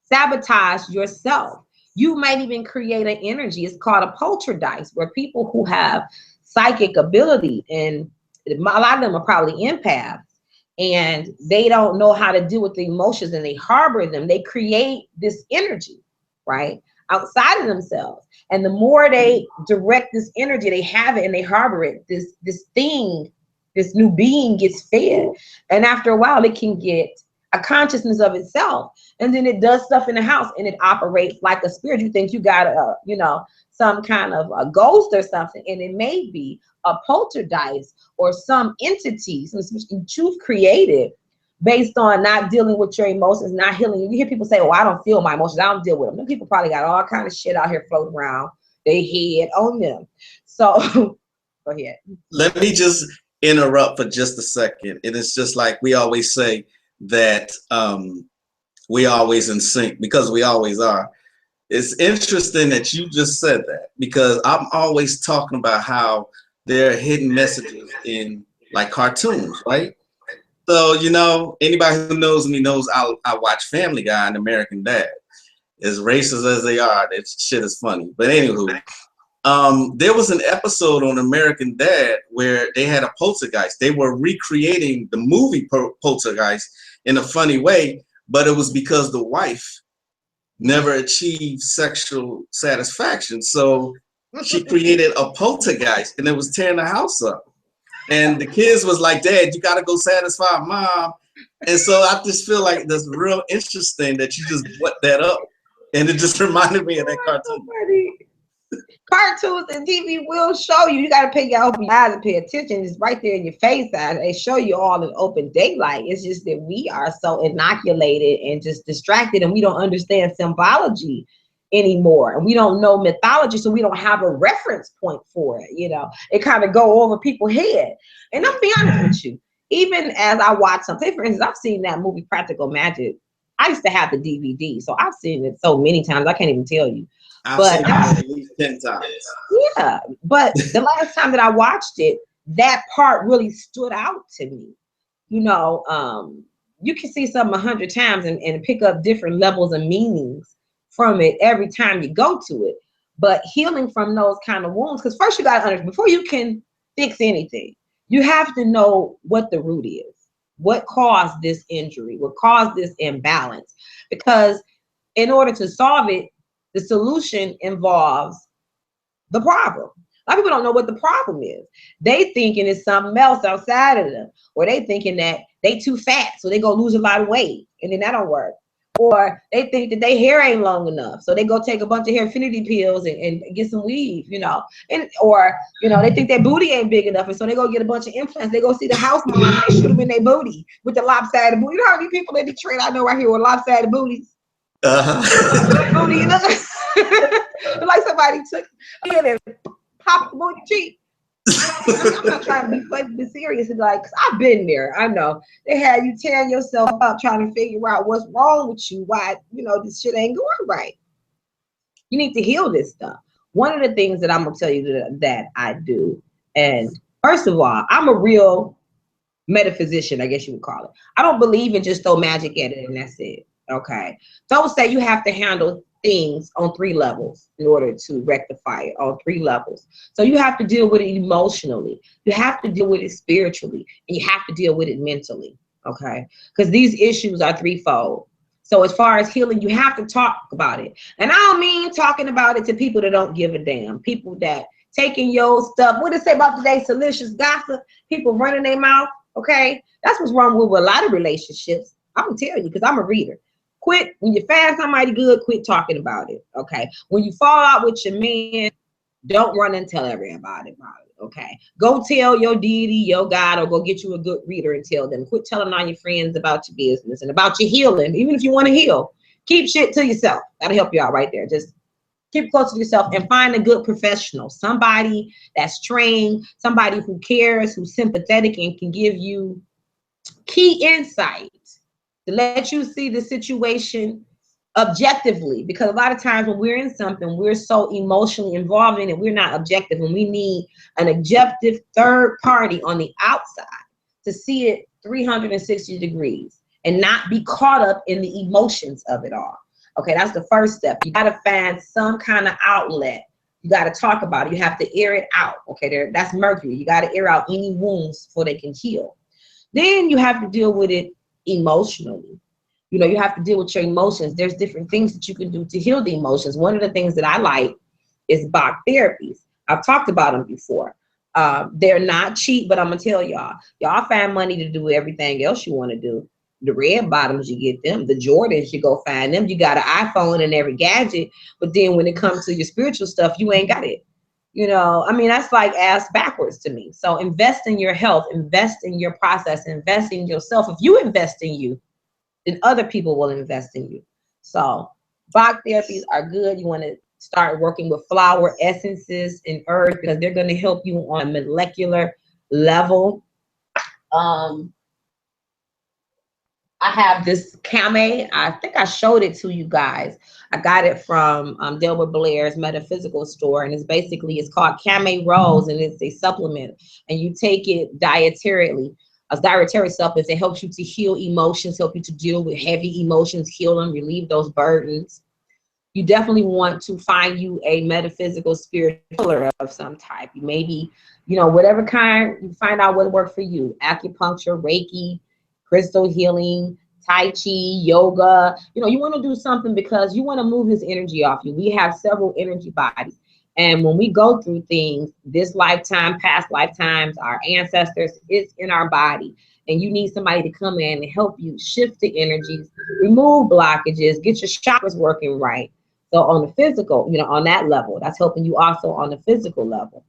sabotage yourself. You might even create an energy. It's called a poltergeist, where people who have psychic ability, and a lot of them are probably empaths, and they don't know how to deal with the emotions and they harbor them. They create this energy, right, outside of themselves. And the more they direct this energy, they have it and they harbor it. This thing, this new being gets fed. And after a while, it can get a consciousness of itself, and then it does stuff in the house and it operates like a spirit. You think you got a, you know, some kind of a ghost or something, and it may be a poltergeist or some entity, some you've created based on not dealing with your emotions, not healing. You hear people say, "Oh, I don't feel my emotions. I don't deal with them." Them people probably got all kind of shit out here floating around their head on them. So go ahead. Let me just interrupt for just a second. And it's just like we always say that we always in sync, because we always are. It's interesting that you just said that, because I'm always talking about how there are hidden messages in like cartoons, right? So, you know, anybody who knows me knows I watch Family Guy and American Dad. As racist as they are, that shit is funny. But anywho, there was an episode on American Dad where they had a poltergeist. They were recreating the movie Poltergeist in a funny way, but it was because the wife never achieved sexual satisfaction. So she created a poltergeist and it was tearing the house up. And the kids was like, "Dad, you got to go satisfy mom." And so I just feel like that's real interesting that you just put that up. And it just reminded me of that cartoon. Cartoons and TV will show you. You got to pay your open eyes and pay attention. It's right there in your face. They show you all in open daylight. It's just that we are so inoculated and just distracted, and we don't understand symbology anymore, and we don't know mythology, so we don't have a reference point for it. You know, it kind of go over people's head. And I'll be honest with you, even as I watch something, for instance, I've seen that movie Practical Magic. I used to have the DVD, so I've seen it so many times I can't even tell you. I've seen it at least 10 times. Yeah, but the last time that I watched it, that part really stood out to me. You know, you can see something 100 times and pick up different levels of meanings from it every time you go to it. But healing from those kind of wounds, because first you got to understand, before you can fix anything, you have to know what the root is. What caused this injury? What caused this imbalance? Because in order to solve it, the solution involves the problem. A lot of people don't know what the problem is. They thinking it's something else outside of them, or they thinking that they too fat, so they go lose a lot of weight, and then that don't work. Or they think that their hair ain't long enough, so they go take a bunch of hair affinity pills and get some weave, you know. And or you know, they think their booty ain't big enough, and so they go get a bunch of implants. They go see the house mom and they shoot them in their booty with the lopsided booty. You know how many people in Detroit I know right here with lopsided booties? Booty, you know? Like somebody took in and popped the booty cheek. I'm not trying to be funny, but serious. It's like, 'cause I've been there. I know they had you tearing yourself up trying to figure out what's wrong with you, why you know this shit ain't going right. You need to heal this stuff. One of the things that I'm gonna tell you that I do, and first of all, I'm a real metaphysician, I guess you would call it. I don't believe in just throw magic at it and that's it. Okay. Don't say you have to handle things on 3 levels in order to rectify it on 3 levels. So you have to deal with it emotionally. You have to deal with it spiritually, and you have to deal with it mentally. Okay. Because these issues are threefold. So as far as healing, you have to talk about it. And I don't mean talking about it to people that don't give a damn, people that taking your stuff. What did it say about today? Salacious gossip, people running their mouth. Okay, that's what's wrong with a lot of relationships. I'm gonna tell you because I'm a reader. Quit when you find somebody good. Quit talking about it. Okay, when you fall out with your man, don't run and tell everybody about it. Okay, go tell your deity, your God, or go get you a good reader and tell them. Quit telling all your friends about your business and about your healing. Even if you want to heal, keep shit to yourself. That'll help you out right there. Just keep close to yourself and find a good professional, somebody that's trained, somebody who cares, who's sympathetic, and can give you key insights to let you see the situation objectively. Because a lot of times when we're in something, we're so emotionally involved in it, we're not objective, and we need an objective third party on the outside to see it 360 degrees and not be caught up in the emotions of it all. Okay, that's the first step. You got to find some kind of outlet. You got to talk about it. You have to air it out. Okay, that's Mercury. You got to air out any wounds before they can heal. Then you have to deal with it emotionally. You know, you have to deal with your emotions. There's different things that you can do to heal the emotions. One of the things that I like is Bach therapies. I've talked about them before. They're not cheap, but I'm going to tell y'all. Y'all find money to do everything else you want to do. The red bottoms, you get them. The Jordans, you go find them. You got an iPhone and every gadget, but then when it comes to your spiritual stuff, you ain't got it. You know, I mean, that's like ass backwards to me. So invest in your health, invest in your process, invest in yourself. If you invest in you, then other people will invest in you. So Bach therapies are good. You want to start working with flower essences and herbs because they're going to help you on a molecular level. I have this Kame. I think I showed it to you guys. I got it from Delbert Blair's metaphysical store, and it's called Kame Rose, and it's a supplement, and you take it dietarily. A dietary supplement that helps you to heal emotions, help you to deal with heavy emotions, heal them, relieve those burdens. You definitely want to find you a metaphysical spiritual of some type. Maybe, you know, whatever kind, you find out what works for you. Acupuncture, Reiki, crystal healing, Tai Chi, yoga. You know, you want to do something because you want to move this energy off you. We have several energy bodies. And when we go through things, this lifetime, past lifetimes, our ancestors, it's in our body. And you need somebody to come in and help you shift the energies, remove blockages, get your chakras working right. So on the physical, you know, on that level, that's helping you also on the physical level.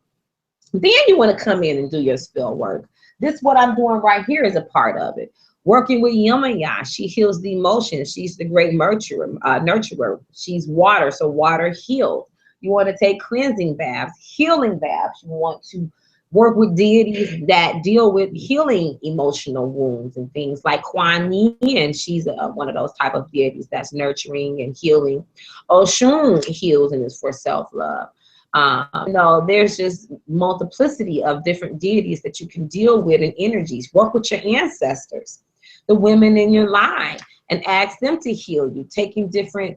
Then you want to come in and do your spell work. This, what I'm doing right here, is a part of it. Working with Yamaya, she heals the emotions. She's the great nurturer. She's water, so water heals. You want to take cleansing baths, healing baths. You want to work with deities that deal with healing emotional wounds and things like Kuan Yin. She's one of those type of deities that's nurturing and healing. Oshun heals and is for self-love. You know, there's just multiplicity of different deities that you can deal with and energies. Work with your ancestors, the women in your line, and ask them to heal you, taking different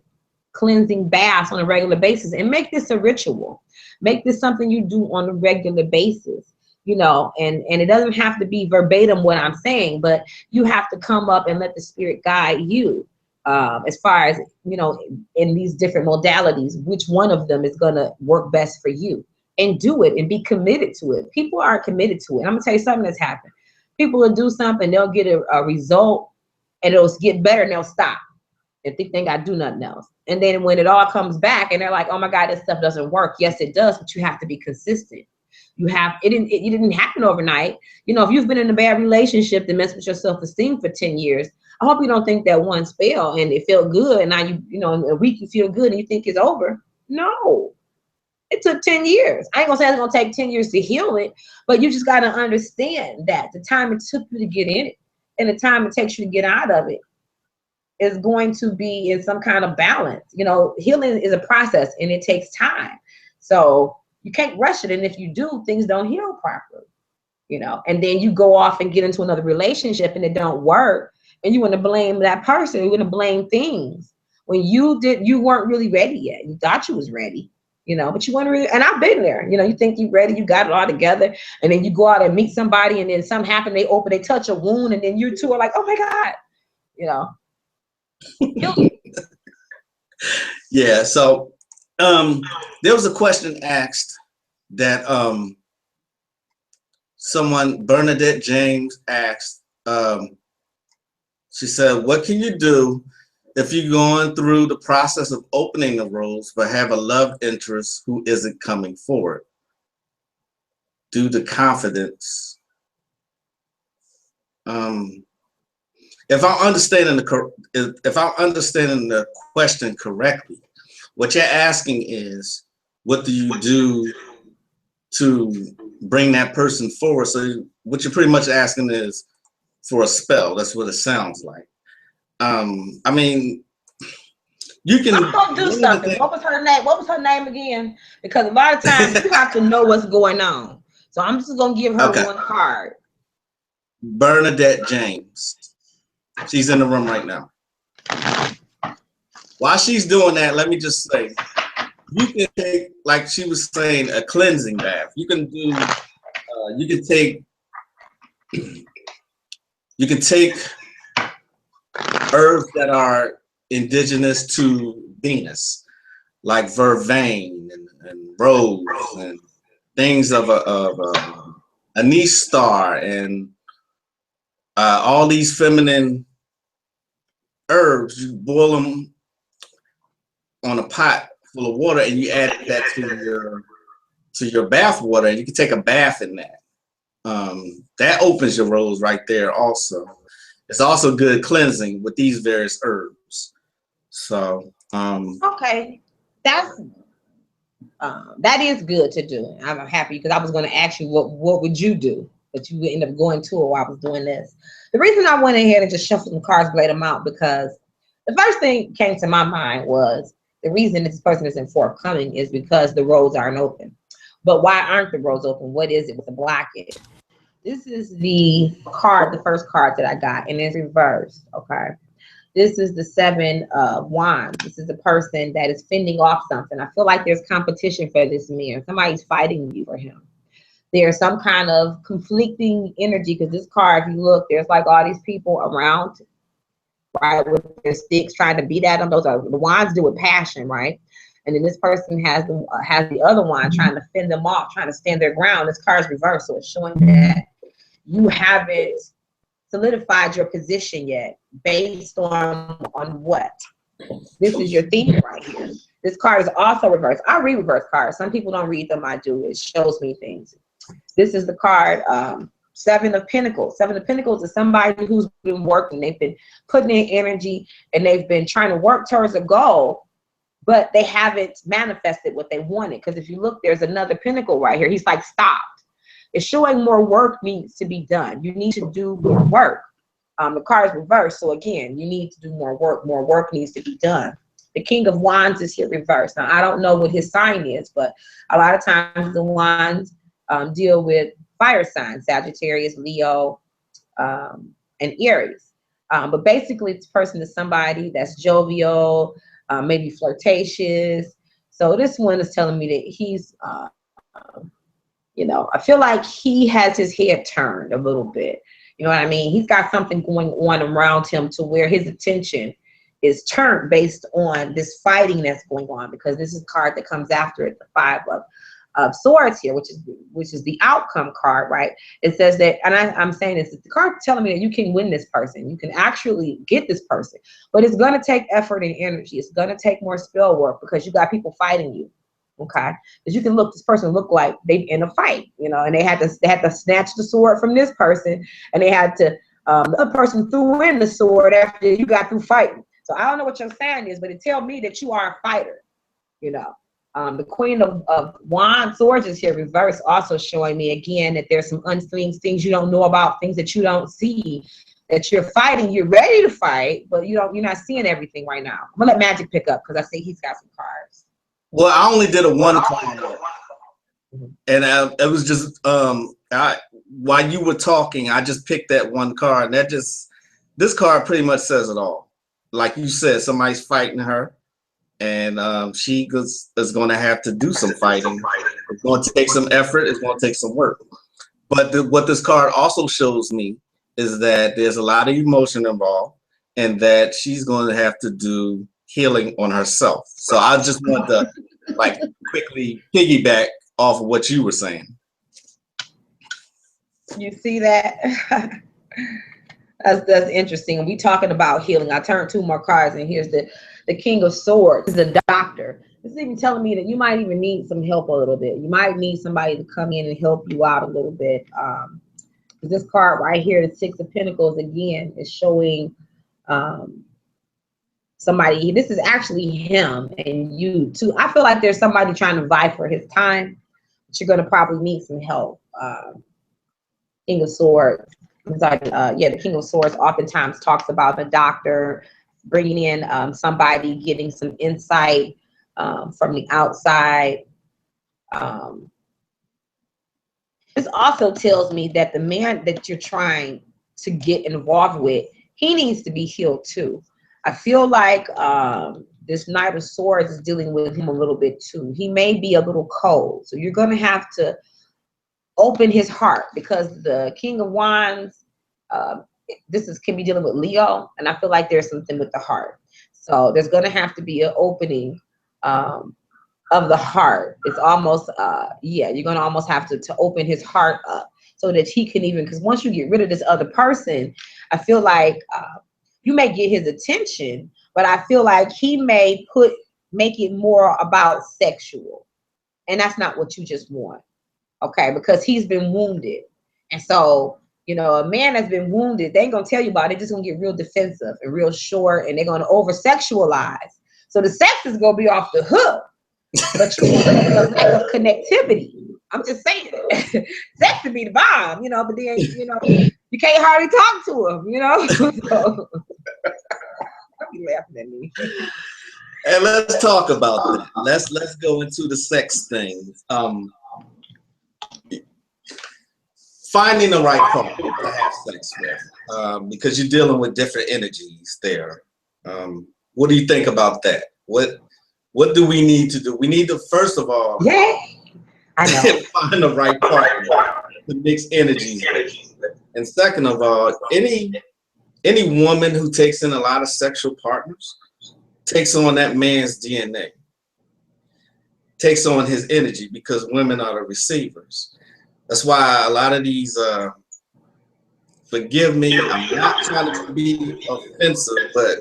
cleansing baths on a regular basis, and make this a ritual. Make this something you do on a regular basis, you know, and it doesn't have to be verbatim what I'm saying, but you have to come up and let the spirit guide you as far as, you know, in these different modalities, which one of them is going to work best for you, and do it and be committed to it. People aren't committed to it. I'm gonna tell you something that's happened. People will do something, they'll get a result, and it'll get better, and they'll stop and think they got to do nothing else. And then when it all comes back and they're like, oh my God, this stuff doesn't work. Yes, it does, but you have to be consistent. It didn't happen overnight. You know, if you've been in a bad relationship that messed with your self-esteem for 10 years, I hope you don't think that one spell and it felt good, and now you know, in a week you feel good and you think it's over. No, it took 10 years. I ain't gonna say it's gonna take 10 years to heal it, but you just gotta understand that the time it took you to get in it and the time it takes you to get out of it is going to be in some kind of balance. You know, healing is a process and it takes time. So you can't rush it. And if you do, things don't heal properly, you know, and then you go off and get into another relationship and it don't work. And you want to blame that person. You want to blame things when you weren't really ready yet. You thought you was ready, you know, but you weren't really, and I've been there, you know, you think you're ready, you got it all together. And then you go out and meet somebody and then something happened, they touch a wound, and then you two are like, oh my God, you know. Yeah, so there was a question asked that someone, Bernadette James, asked. She said, "What can you do if you're going through the process of opening the rose but have a love interest who isn't coming forward? Due to confidence." If I'm understanding the question correctly, what you're asking is, what do you do to bring that person forward? So what you're pretty much asking is for a spell. That's what it sounds like. I mean, you can. I'm gonna do something. What was her name? What was her name again? Because a lot of times you have to know what's going on. So I'm just gonna give her one card. Bernadette James. She's in the room right now. While she's doing that, let me just say, you can take, like she was saying, a cleansing bath. You can do. You can take herbs that are indigenous to Venus, like vervain and rose and things of a Sistar and all these feminine herbs. You boil them on a pot full of water and you add that to your bath water, and you can take a bath in that. That opens your rose right there also. It's also good cleansing with these various herbs. So okay, that is good to do. I'm happy because I was going to ask you what would you do, but you end up going to it while I was doing this. The reason I went ahead and just shuffled some cards, laid them out, because the first thing came to my mind was the reason this person isn't forthcoming is because the roads aren't open. But why aren't the roads open? What is it with the blockage? This is the card, the first card that I got, and it's reversed, okay? This is the 7 of Wands. This is a person that is fending off something. I feel like there's competition for this man. Somebody's fighting you for him. There's some kind of conflicting energy, because this card, if you look, there's like all these people around, right, with their sticks trying to beat at them. Those are the wands do with passion, right? And then this person has the other wand trying to fend them off, trying to stand their ground. This card's reversed, so it's showing that you haven't solidified your position yet. Based on what? This is your theme right here. This card is also reversed. I read reverse cards. Some people don't read them. I do. It shows me things. This is the card 7 of Pentacles. 7 of Pentacles is somebody who's been working. They've been putting in energy and they've been trying to work towards a goal, but they haven't manifested what they wanted. Because if you look, there's another pentacle right here. He's like stopped. It's showing more work needs to be done. You need to do more work. The card is reversed. So again, you need to do more work. More work needs to be done. The King of Wands is here reversed. Now, I don't know what his sign is, but a lot of times the wands deal with fire signs, Sagittarius, Leo, and Aries. But basically, this person is somebody that's jovial, maybe flirtatious. So this one is telling me that he's, you know, I feel like he has his head turned a little bit. You know what I mean? He's got something going on around him to where his attention is turned based on this fighting that's going on, because this is a card that comes after it, the 5 of Swords here, which is the outcome card, right? It says that, and I'm saying this, the card telling me that you can win this person. You can actually get this person, but it's going to take effort and energy. It's going to take more spell work because you got people fighting you. Okay, because you can look, this person look like they in a fight, you know, and they had to snatch the sword from this person, and they had to the other person threw in the sword after you got through fighting. So I don't know what your sign is, but it tells me that you are a fighter, you know. The Queen of Wands Swords is here reversed, also showing me again that there's some unseen things you don't know about, things that you don't see, that you're fighting. You're ready to fight, but you're not seeing everything right now. I'm gonna let Magic pick up because I see he's got some cards. Well, I only did a one card, and it was just while you were talking, I just picked that one card, and that just, this card pretty much says it all. Like you said, somebody's fighting her, and she is going to have to do some fighting. It's going to take some effort. It's going to take some work. But what this card also shows me is that there's a lot of emotion involved, and that she's going to have to do healing on herself. So I just want to like quickly piggyback off of what you were saying. You see that? That's interesting. And we talking about healing. I turned 2 more cards, and here's the King of Swords, the doctor. This is even telling me that you might even need some help a little bit. You might need somebody to come in and help you out a little bit. This card right here, the 6 of Pentacles, again, is showing somebody. This is actually him and you too. I feel like there's somebody trying to vie for his time, but you're going to probably need some help. King of Swords. Yeah, the King of Swords oftentimes talks about the doctor bringing in somebody, getting some insight from the outside. This also tells me that the man that you're trying to get involved with, he needs to be healed too. I feel like this Knight of Swords is dealing with him a little bit too. He may be a little cold, so you're going to have to open his heart, because the King of Wands, can be dealing with Leo, and I feel like there's something with the heart. So there's going to have to be an opening of the heart. It's almost, yeah, you're going to almost have to open his heart up so that he can even, because once you get rid of this other person, I feel like you may get his attention, but I feel like he may make it more about sexual, and that's not what you just want. Okay, because he's been wounded. And so, you know, a man that's been wounded, they ain't gonna tell you about it. They're just gonna get real defensive and real short, and they're gonna over sexualize. So the sex is gonna be off the hook, but you need a connectivity. I'm just saying, sex would be the bomb, you know, but then, you know, you can't hardly talk to him, you know. So, don't be laughing at me. And let's talk about that. Let's go into the sex thing. Finding the right partner to have sex with, because you're dealing with different energies there. What do you think about that? What do we need to do? We need to, first of all, I know. find the right partner to mix energies. And second of all, any woman who takes in a lot of sexual partners takes on that man's DNA, takes on his energy, because women are the receivers. That's why a lot of these, forgive me, I'm not trying to be offensive, but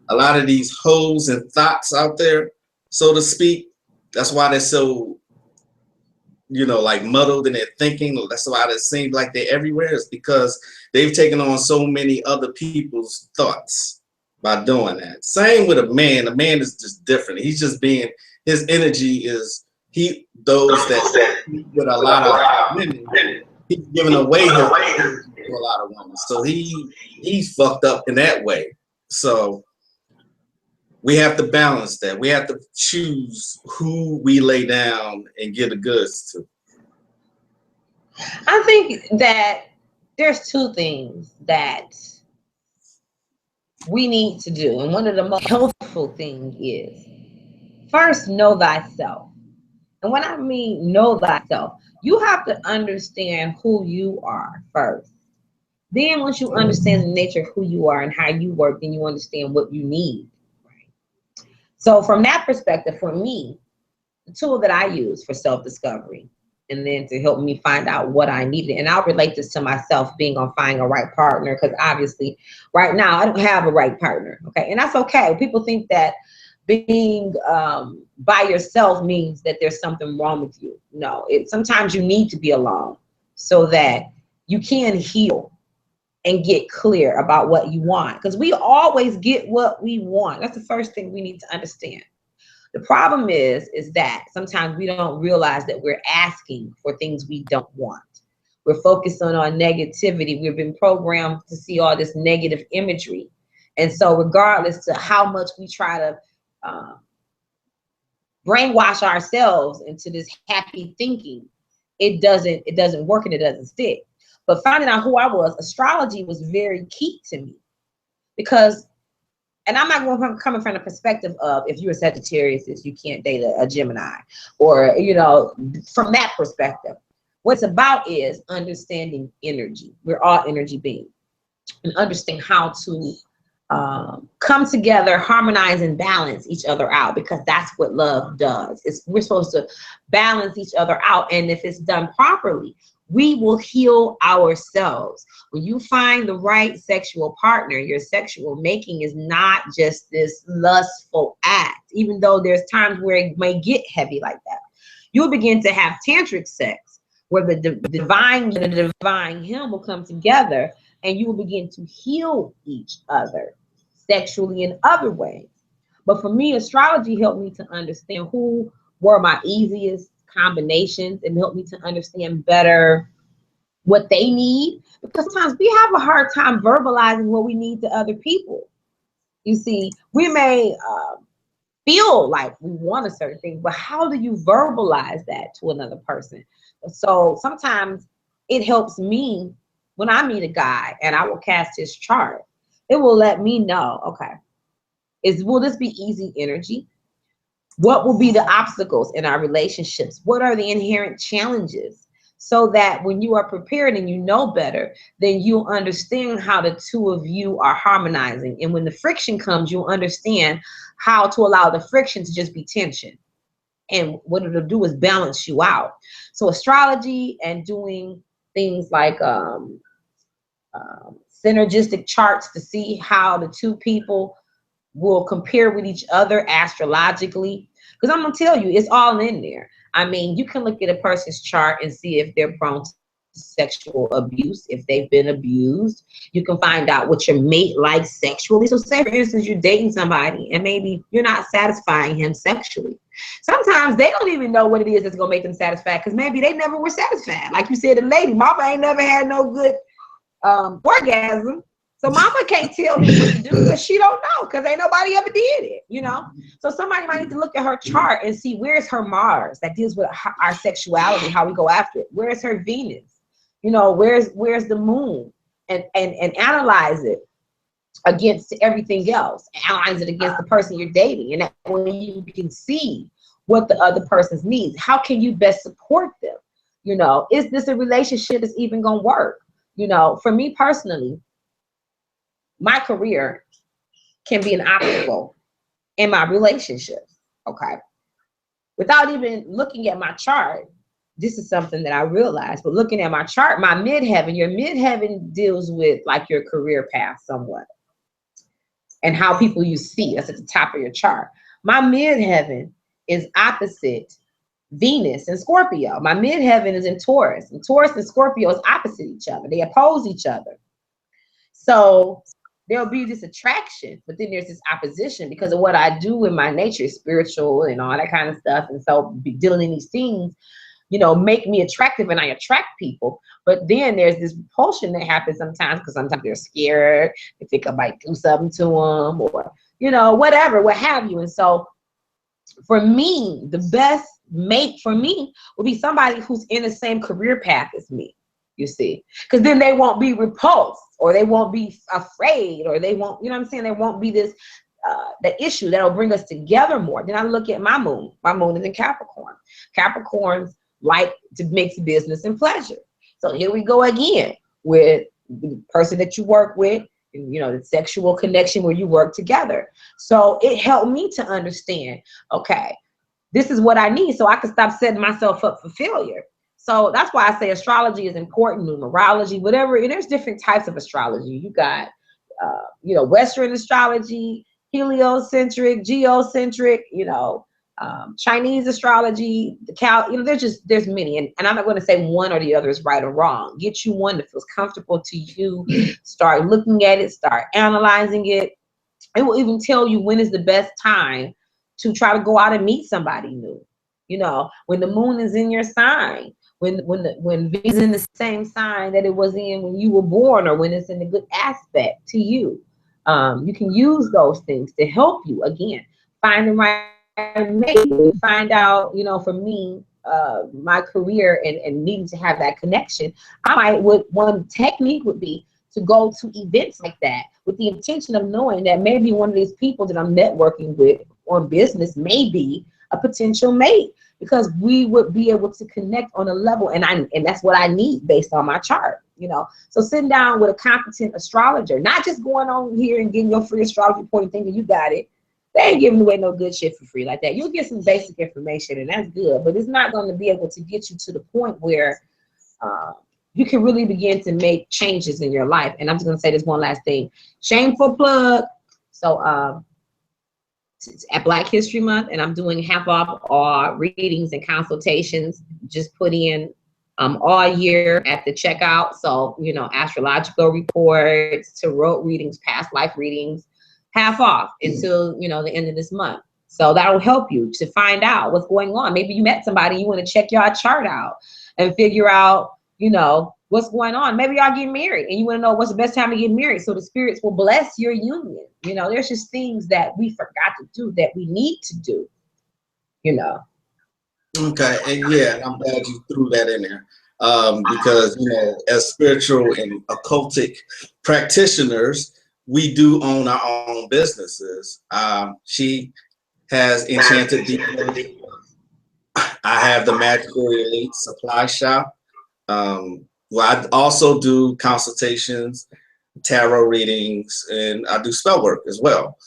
a lot of these hoes and thoughts out there, so to speak, that's why they're so, you know, like muddled in their thinking. That's why it seems like they're everywhere. It's because they've taken on so many other people's thoughts by doing that. Same with a man. A man is just different. He's just being, his energy is, those that with a lot of women, he's giving away his energy to a lot of women. So he's fucked up in that way. So we have to balance that. We have to choose who we lay down and give the goods to. I think that there's 2 things that we need to do. And one of the most helpful things is, first, know thyself. And when I mean know thyself, you have to understand who you are first. Then once you understand the nature of who you are and how you work, then you understand what you need. Right? So from that perspective, for me, the tool that I use for self-discovery, and then to help me find out what I needed, and I'll relate this to myself being on finding a right partner, because obviously right now I don't have a right partner. Okay, and that's okay. People think that being by yourself means that there's something wrong with you. No, sometimes you need to be alone so that you can heal and get clear about what you want, because we always get what we want. That's the first thing we need to understand. The problem is that sometimes we don't realize that we're asking for things we don't want. We're focused on our negativity. We've been programmed to see all this negative imagery. And so regardless to how much we try to brainwash ourselves into this happy thinking, it doesn't work and it doesn't stick. But finding out who I was, astrology was very key to me, because, and I'm not coming from the perspective of, if you're a Sagittarius, you can't date a Gemini, or, you know, from that perspective. What it's about is understanding energy. We're all energy beings, and understand how to come together, harmonize, and balance each other out, because that's what love does. We're supposed to balance each other out, and if it's done properly, we will heal ourselves. When you find the right sexual partner, your sexual making is not just this lustful act, even though there's times where it may get heavy like that. You'll begin to have tantric sex, where the divine and the divine him will come together, and you will begin to heal each other sexually in other ways. But for me, astrology helped me to understand who were my easiest combinations, and helped me to understand better what they need, because sometimes we have a hard time verbalizing what we need to other people. You see, we may feel like we want a certain thing, but how do you verbalize that to another person? So sometimes it helps me when I meet a guy and I will cast his chart. It will let me know, okay, will this be easy energy? What will be the obstacles in our relationships? What are the inherent challenges? So that when you are prepared and you know better, then you'll understand how the two of you are harmonizing. And when the friction comes, you'll understand how to allow the friction to just be tension. And what it'll do is balance you out. So astrology and doing things like synergistic charts to see how the two people will compare with each other astrologically. Because I'm going to tell you, it's all in there. I mean, you can look at a person's chart and see if they're prone to sexual abuse, if they've been abused. You can find out what your mate likes sexually. So say, for instance, you're dating somebody and maybe you're not satisfying him sexually. Sometimes they don't even know what it is that's going to make them satisfied, because maybe they never were satisfied. Like you said, the lady, mama ain't never had no good orgasm. So mama can't tell me what to do, because she don't know, because ain't nobody ever did it, you know? So somebody might need to look at her chart and see, where's her Mars that deals with our sexuality, how we go after it. Where's her Venus? You know, where's the moon? And analyze it against everything else. Analyze it against the person you're dating. And that way you can see what the other person's needs. How can you best support them? You know, is this a relationship that's even gonna work? You know, for me personally, my career can be an obstacle in my relationships, okay? Without even looking at my chart, this is something that I realized, but looking at my chart, my midheaven, your midheaven deals with like your career path somewhat, and how people you see. That's at the top of your chart. My midheaven is opposite Venus and Scorpio. My midheaven is in Taurus, and Taurus and Scorpio is opposite each other. They oppose each other. So there'll be this attraction, but then there's this opposition because of what I do in my nature, spiritual and all that kind of stuff. And so dealing in these things, you know, make me attractive, and I attract people. But then there's this repulsion that happens sometimes, because sometimes they're scared. They think I might do something to them, or, you know, whatever, what have you. And so for me, the best mate for me would be somebody who's in the same career path as me, you see, because then they won't be repulsed, or they won't be afraid, or they won't, you know what I'm saying? There won't be this, the issue that'll bring us together more. Then I look at my moon. My moon is in Capricorn. Capricorns like to mix business and pleasure. So here we go again with the person that you work with, and, you know, the sexual connection where you work together. So it helped me to understand, okay, this is what I need, so I can stop setting myself up for failure. So that's why I say astrology is important, numerology, whatever. And there's different types of astrology. You got, you know, Western astrology, heliocentric, geocentric, you know, Chinese astrology, you know, there's many. And I'm not going to say one or the other is right or wrong. Get you one that feels comfortable to you. Start looking at it, start analyzing it. It will even tell you when is the best time to try to go out and meet somebody new. You know, when the moon is in your sign, when Venus is in the same sign that it was in when you were born, or when it's in a good aspect to you. You can use those things to help you, again, find the right mate. Find out, you know, for me, my career and needing to have that connection, one technique would be to go to events like that with the intention of knowing that maybe one of these people that I'm networking with on business may be a potential mate, because we would be able to connect on a level, and that's what I need based on my chart. you know. So sitting down with a competent astrologer, not just going on here and getting your free astrology report and thinking you got it. They ain't giving away no good shit for free like that. You'll get some basic information, and that's good, but it's not going to be able to get you to the point where you can really begin to make changes in your life. And I'm just going to say this one last thing. Shameful plug. So it's at Black History Month, and I'm doing half off all readings and consultations. Just put in all year at the checkout. So, you know, astrological reports, tarot readings, past life readings, half off until, you know, the end of this month. So that'll help you to find out what's going on. Maybe you met somebody, you want to check your chart out and figure out, you know, what's going on. Maybe y'all get married and you want to know what's the best time to get married so the spirits will bless your union. You know, there's just things that we forgot to do that we need to do, you know. Okay, and yeah, I'm glad you threw that in there. Because, you know, as spiritual and occultic practitioners, we do own our own businesses. She has Enchanted Decorating. I have the Magical Elite Supply Shop. Well, I also do consultations, tarot readings, and I do spell work as well.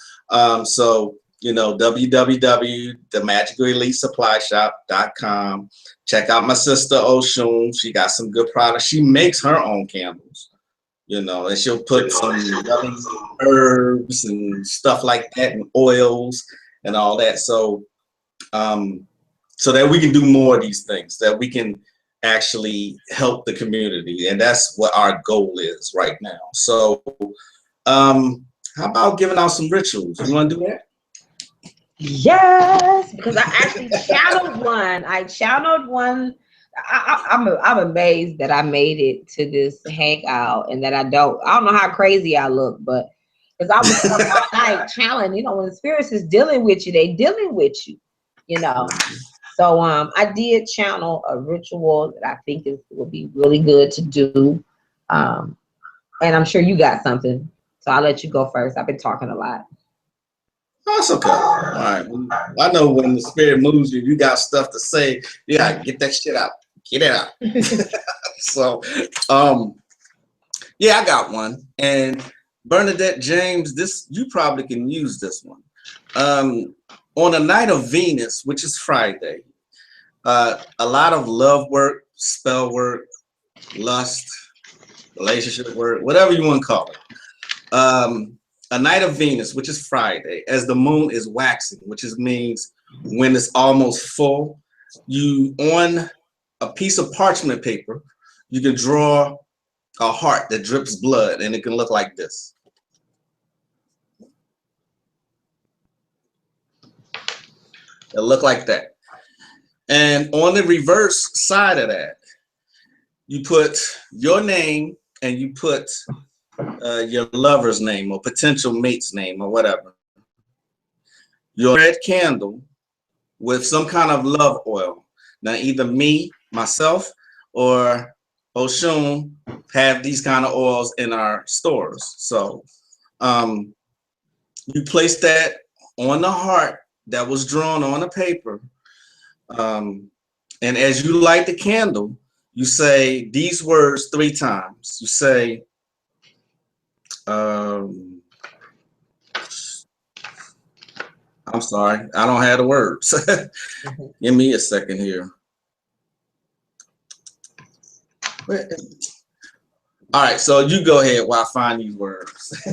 So, you know, www.themagicelitesupplyshop.com. Check out my sister Oshun. She got some good products. She makes her own candles, you know, and she'll put some herbs and stuff like that, and oils and all that. So, so that we can do more of these things, that we can actually help the community, and that's what our goal is right now. So, how about giving out some rituals? You want to do that? Yes, because I actually channeled one. I'm amazed that I made it to this hangout and that I don't know how crazy I look, but because I was up all night channeling. You know, when the spirits is dealing with you, they dealing with you, you know. So I did channel a ritual that I think would be really good to do. And I'm sure you got something. So I'll let you go first. I've been talking a lot. That's okay. All right. I know when the spirit moves you, you got stuff to say. You gotta get that shit out. Get it out. So, yeah, I got one. And Bernadette James, you probably can use this one. On the night of Venus, which is Friday, a lot of love work, spell work, lust, relationship work, whatever you want to call it. A night of Venus, which is Friday, as the moon is waxing, which means when it's almost full, you, on a piece of parchment paper, you can draw a heart that drips blood, and it can look like this. It'll look like that. And on the reverse side of that, you put your name and you put your lover's name or potential mate's name or whatever. Your red candle with some kind of love oil. Now, either me, myself, or Oshun have these kind of oils in our stores. So you place that on the heart that was drawn on the paper. And as you light the candle, you say these words 3 times. You say, I'm sorry, I don't have the words. Give me a second here. All right, so you go ahead while I find these words. I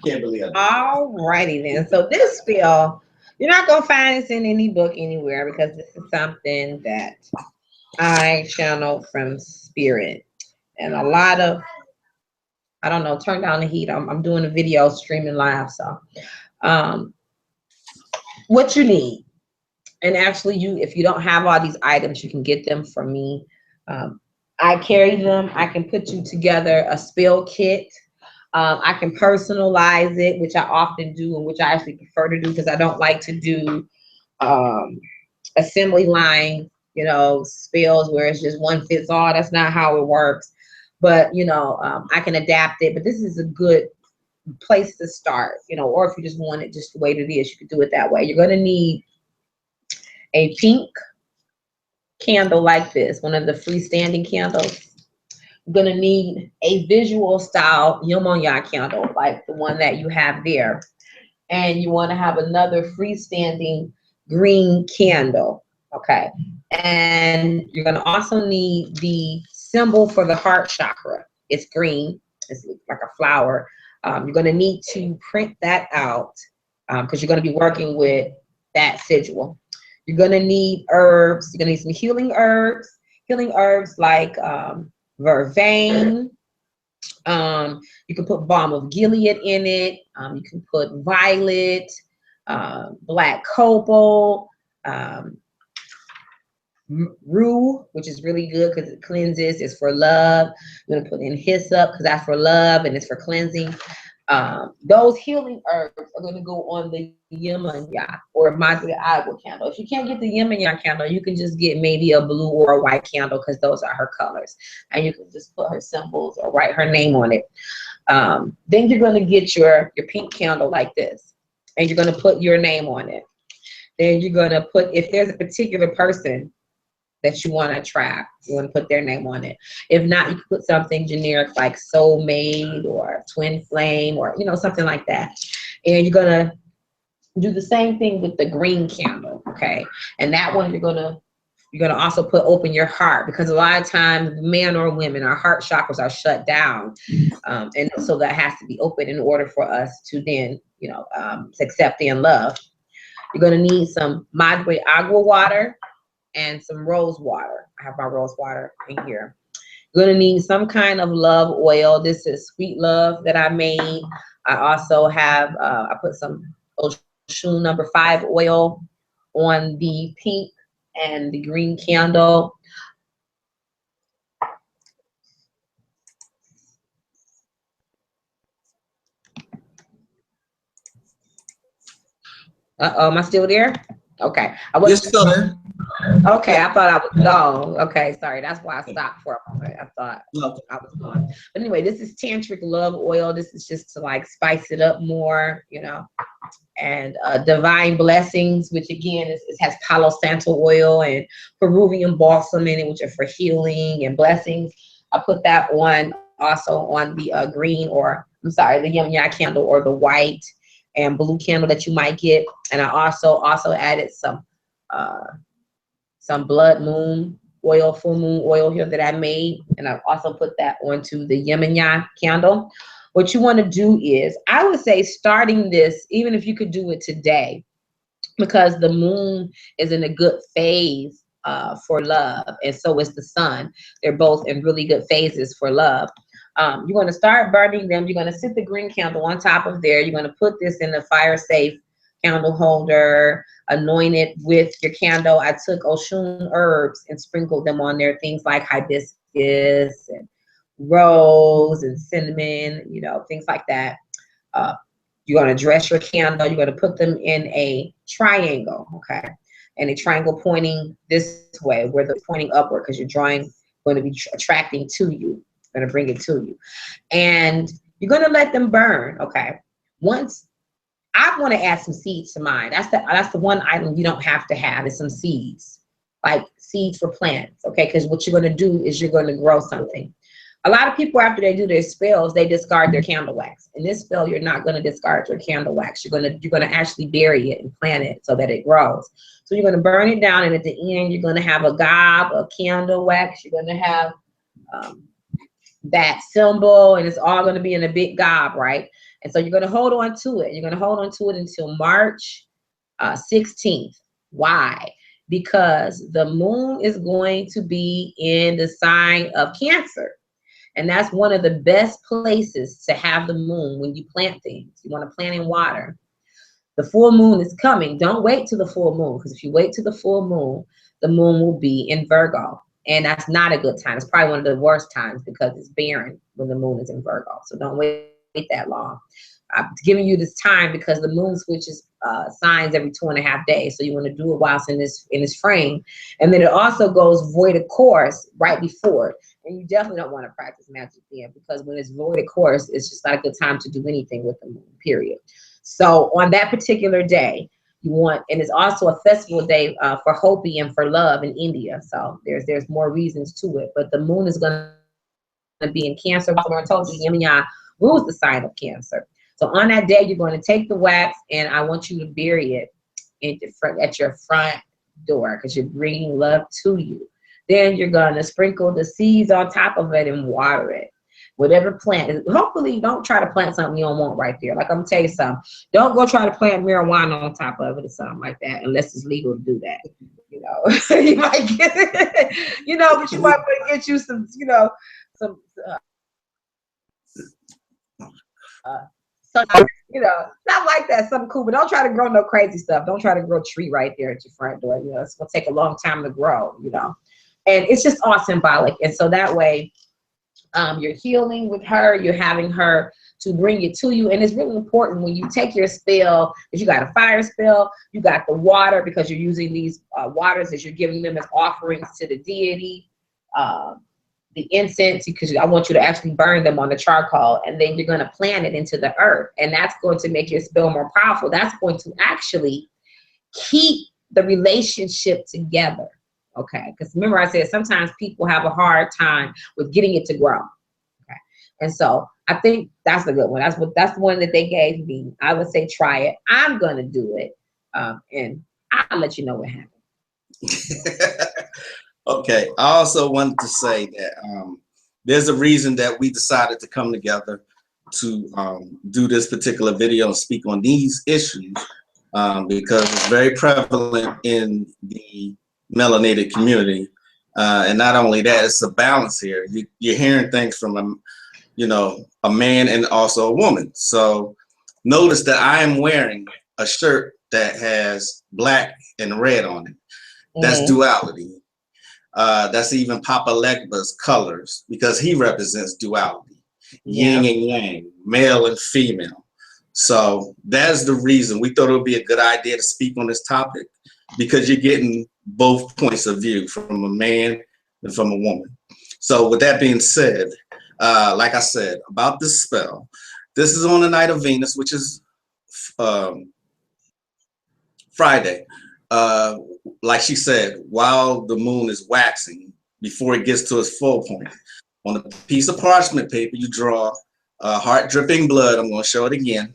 can't believe it. All righty then. So this spell, you're not going to find this in any book anywhere because this is something that I channeled from spirit. And a lot of, I don't know, turn down the heat. I'm doing a video streaming live. So what you need, and actually if you don't have all these items, you can get them from me. I carry them. I can put you together a spell kit. I can personalize it, which I often do, and which I actually prefer to do because I don't like to do assembly line, you know, spells where it's just one fits all. That's not how it works. But, you know, I can adapt it. But this is a good place to start, you know, or if you just want it just the way it is, you could do it that way. You're going to need a pink candle like this, one of the freestanding candles. You're gonna need a visual style Yemonya candle, like the one that you have there. And you want to have another freestanding green candle. Okay. And you're going to also need the symbol for the heart chakra. It's green. It's like a flower. You're going to need to print that out because you're going to be working with that sigil. You're going to need herbs. You're going to need some healing herbs. Healing herbs like vervain. You can put balm of Gilead in it. You can put violet, black copal, rue, which is really good because it cleanses. It's for love. You're gonna put in hyssop because that's for love and it's for cleansing. Those healing herbs are going to go on the Yemonya or Madre Agua candle. If you can't get the Yemonya candle, you can just get maybe a blue or a white candle because those are her colors. And you can just put her symbols or write her name on it. Then you're going to get your pink candle like this. And you're going to put your name on it. Then you're going to put, if there's a particular person that you want to attract, you want to put their name on it. If not, you can put something generic like soulmate or twin flame or, you know, something like that. And you're going to do the same thing with the green candle, okay? And that one you're going to also put open your heart, because a lot of times, men or women, our heart chakras are shut down. And so that has to be open in order for us to then, you know, accept and love. You're going to need some Madre Agua water and some rose water. I have my rose water in here. You're gonna need some kind of love oil. This is sweet love that I made. I also have, I put some Oshun number 5 oil on the pink and the green candle. Uh-oh, am I still there? Okay. You're still there. Okay, I thought I was gone. Okay, sorry. That's why I stopped for a moment. I thought I was gone. But anyway, this is tantric love oil. This is just to like spice it up more, you know. And divine blessings, which again has Palo Santo oil and Peruvian balsam in it, which are for healing and blessings. I put that on also on the green, or I'm sorry, the Yemonya candle or the white and blue candle that you might get. And I also added some blood moon oil, full moon oil here that I made. And I've also put that onto the Yemonya candle. What you want to do is, I would say starting this, even if you could do it today, because the moon is in a good phase for love. And so is the sun. They're both in really good phases for love. You're going to start burning them. You're going to sit the green candle on top of there. You're going to put this in the fire safe candle holder, anoint it with your candle. I took Oshun herbs and sprinkled them on there, things like hibiscus and rose and cinnamon, you know, things like that. You're going to dress your candle. You're going to put them in a triangle, okay? And a triangle pointing this way, where they're pointing upward, because you're going to be attracting to you, going to bring it to you. And you're going to let them burn, okay? Once, I want to add some seeds to mine. That's the one item you don't have to have, is some seeds, like seeds for plants, okay? Because what you're going to do is you're going to grow something. A lot of people, after they do their spells, they discard their candle wax. In this spell, you're not going to discard your candle wax. You're going to actually bury it and plant it so that it grows. So you're going to burn it down, and at the end, you're going to have a gob of candle wax. You're going to have that symbol, and it's all going to be in a big gob, right? And so you're going to hold on to it. You're going to hold on to it until March 16th. Why? Because the moon is going to be in the sign of Cancer. And that's one of the best places to have the moon when you plant things. You want to plant in water. The full moon is coming. Don't wait till the full moon, because if you wait till the full moon, the moon will be in Virgo. And that's not a good time. It's probably one of the worst times, because it's barren when the moon is in Virgo. So don't wait that long. I'm giving you this time because the moon switches signs every 2.5 days. So you want to do it whilst in this frame. And then it also goes void of course right before it. And you definitely don't want to practice magic then, because when it's void of course, it's just not a good time to do anything with the moon, period. So on that particular day, you want, and it's also a festival day for Hopi and for love in India. So there's more reasons to it, but the moon is going to be in Cancer. I told you, yin and yang rules the sign of Cancer. So on that day, you're going to take the wax, and I want you to bury it at your front door, because you're bringing love to you. Then you're going to sprinkle the seeds on top of it and water it. Whatever plant, hopefully don't try to plant something you don't want right there. Like, I'm gonna tell you something. Don't go try to plant marijuana on top of it or something like that, unless it's legal to do that. You know, you might get it, you know, but you might want to get you some, you know, some, you know, not like that, something cool, but don't try to grow no crazy stuff. Don't try to grow a tree right there at your front door. You know, it's gonna take a long time to grow, you know, and it's just all symbolic. And so that way, you're healing with her, you're having her to bring it to you. And it's really important when you take your spell, because you got a fire spell, you got the water, because you're using these waters as you're giving them as offerings to the deity, the incense, because I want you to actually burn them on the charcoal, and then you're going to plant it into the earth, and that's going to make your spell more powerful. That's going to actually keep the relationship together. Okay, because remember I said sometimes people have a hard time with getting it to grow. Okay, and so I think that's a good one. That's the one that they gave me. I would say try it. I'm gonna do it, and I'll let you know what happens. Okay, I also wanted to say that there's a reason that we decided to come together to do this particular video and speak on these issues, because it's very prevalent in the melanated community, and not only that, it's a balance here. You're hearing things from a man and also a woman. So notice that I am wearing a shirt that has black and red on it. That's duality. That's even Papa Legba's colors, because he represents duality, yin and yang, male and female. So that's the reason we thought it would be a good idea to speak on this topic, because you're getting both points of view, from a man and from a woman. So with that being said, like I said about this spell, this is on the night of Venus, which is Friday. Like she said, while the moon is waxing, before it gets to its full point, on a piece of parchment paper, you draw heart dripping blood. I'm going to show it again.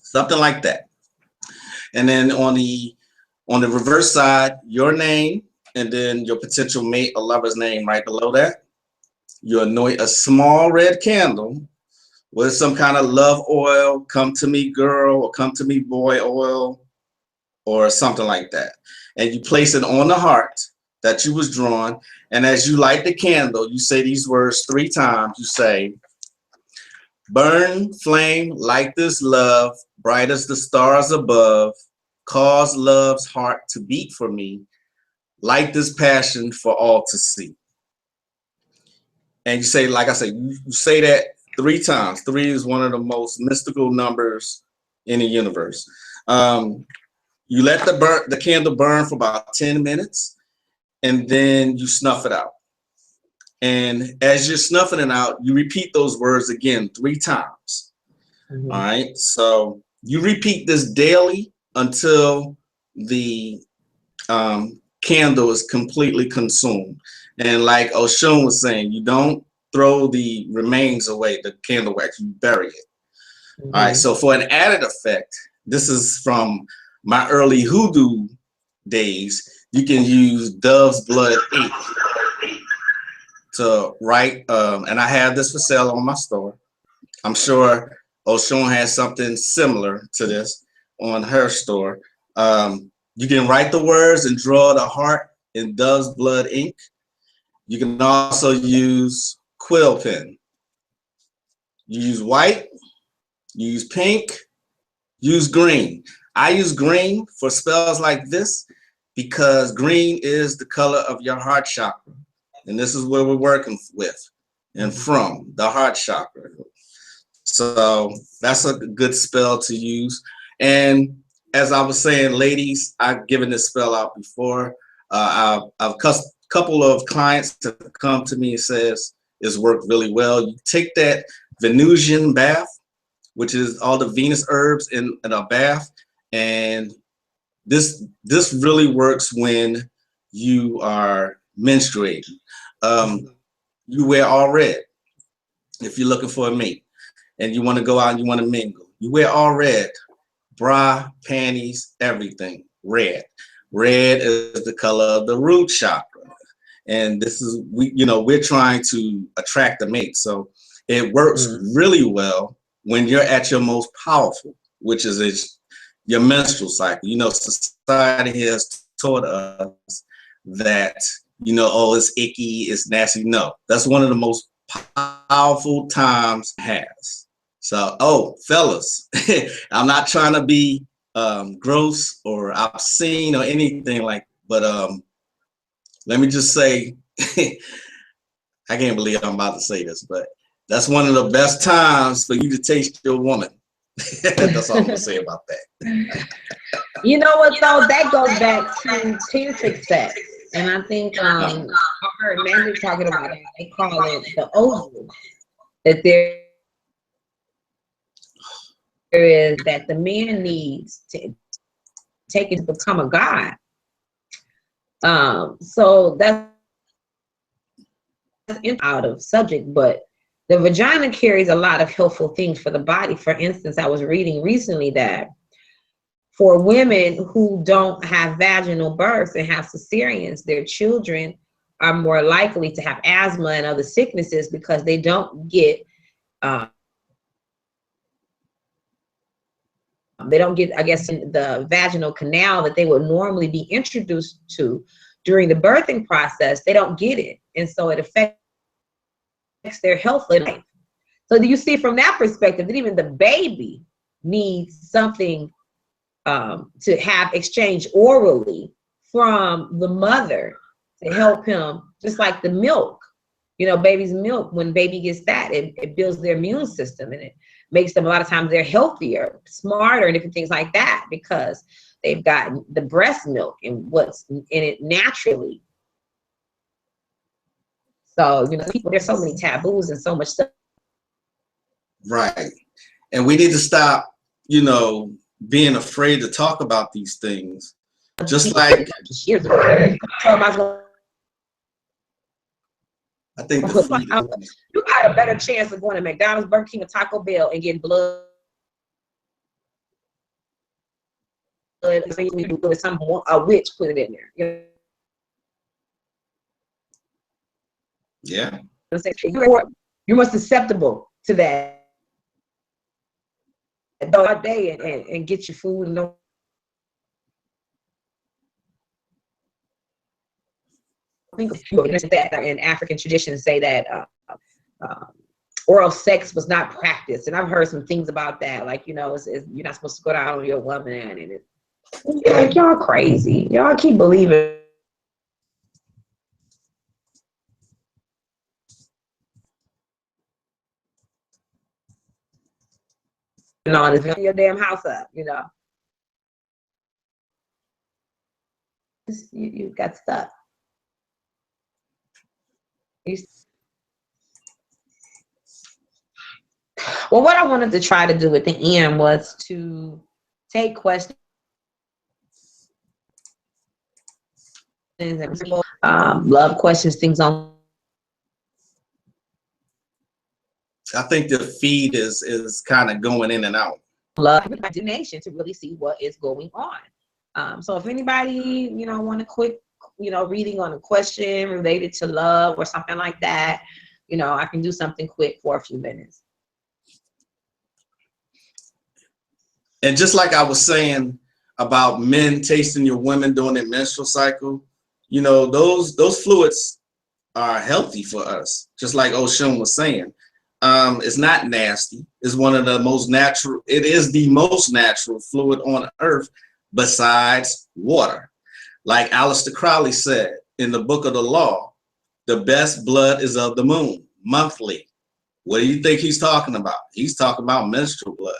Something like that. And then on the reverse side, your name, and then your potential mate or lover's name right below that. You anoint a small red candle with some kind of love oil, come to me girl, or come to me boy oil, or something like that. And you place it on the heart that you was drawn. And as you light the candle, you say these words 3 times. You say, burn flame like this love, bright as the stars above, cause love's heart to beat for me, light this passion for all to see. And you say, like I said, you say that 3 times. 3 is one of the most mystical numbers in the universe. You let the candle burn for about 10 minutes, and then you snuff it out. And as you're snuffing it out, you repeat those words again 3 times. All right. So you repeat this daily until the candle is completely consumed. And like Oshun was saying, you don't throw the remains away, the candle wax, you bury it. All right. So for an added effect, this is from my early hoodoo days. You can use dove's blood ink to write, and I have this for sale on my store. I'm sure Oshun has something similar to this on her store. You can write the words and draw the heart in dove's blood ink. You can also use quill pen. You use white, you use pink, use green. I use green for spells like this because green is the color of your heart chakra. And this is where we're working with and from, the heart chakra. So that's a good spell to use. And as I was saying, ladies, I've given this spell out before. I've a couple of clients have come to me and says it's worked really well. You take that Venusian bath, which is all the Venus herbs in a bath, and this really works when you are menstruating. You wear all red if you're looking for a mate and you want to go out and you want to mingle. You wear all red, bra, panties, everything red. Red is the color of the root chakra, and this is we're trying to attract a mate. So it works really well when you're at your most powerful, which is your menstrual cycle. Society has taught us that oh, it's icky, it's nasty. No, that's one of the most powerful times it has. So, fellas, I'm not trying to be gross or obscene or anything but let me just say, I can't believe I'm about to say this, but that's one of the best times for you to taste your woman. That's all I'm gonna say about that. You know what though? That goes back to tantric sex. And I think I heard Magick talking about it. They call it the Oshun. That there is that the man needs to take it to become a god. So that's out of subject, but the vagina carries a lot of helpful things for the body. For instance, I was reading recently that for women who don't have vaginal births and have cesareans, their children are more likely to have asthma and other sicknesses because they don't get I guess, in the vaginal canal that they would normally be introduced to during the birthing process. They don't get it, and so it affects their health in life. So do you see from that perspective that even the baby needs something to have exchanged orally from the mother to help him, just like the milk. Baby's milk, when baby gets that, it builds their immune system, and it makes them, a lot of times they're healthier, smarter, and different things like that, because they've got the breast milk and what's in it naturally. So, people, there's so many taboos and so much stuff. Right. And we need to stop, being afraid to talk about these things. Just like I think you got a better chance of going to McDonald's, Burger King, or Taco Bell and getting blood. A witch put it in there. Yeah. You're more susceptible to that. All day and get your food and I think that in African traditions say that oral sex was not practiced, and I've heard some things about that, like you're not supposed to go down on your woman, and it's like y'all crazy, y'all keep believing. On this, your damn house up, you got stuck. Well, what I wanted to try to do at the end was to take questions and love questions, things on. I think the feed is kind of going in and out. Love imagination to really see what is going on. So if anybody, want a quick, reading on a question related to love or something like that, I can do something quick for a few minutes. And just like I was saying about men tasting your women during their menstrual cycle, those fluids are healthy for us. Just like Oshun was saying, it's not nasty. It's one of the most natural. It is the most natural fluid on earth besides water. Like Aleister Crowley said in the Book of the Law, the best blood is of the moon, monthly. What do you think he's talking about? He's talking about menstrual blood.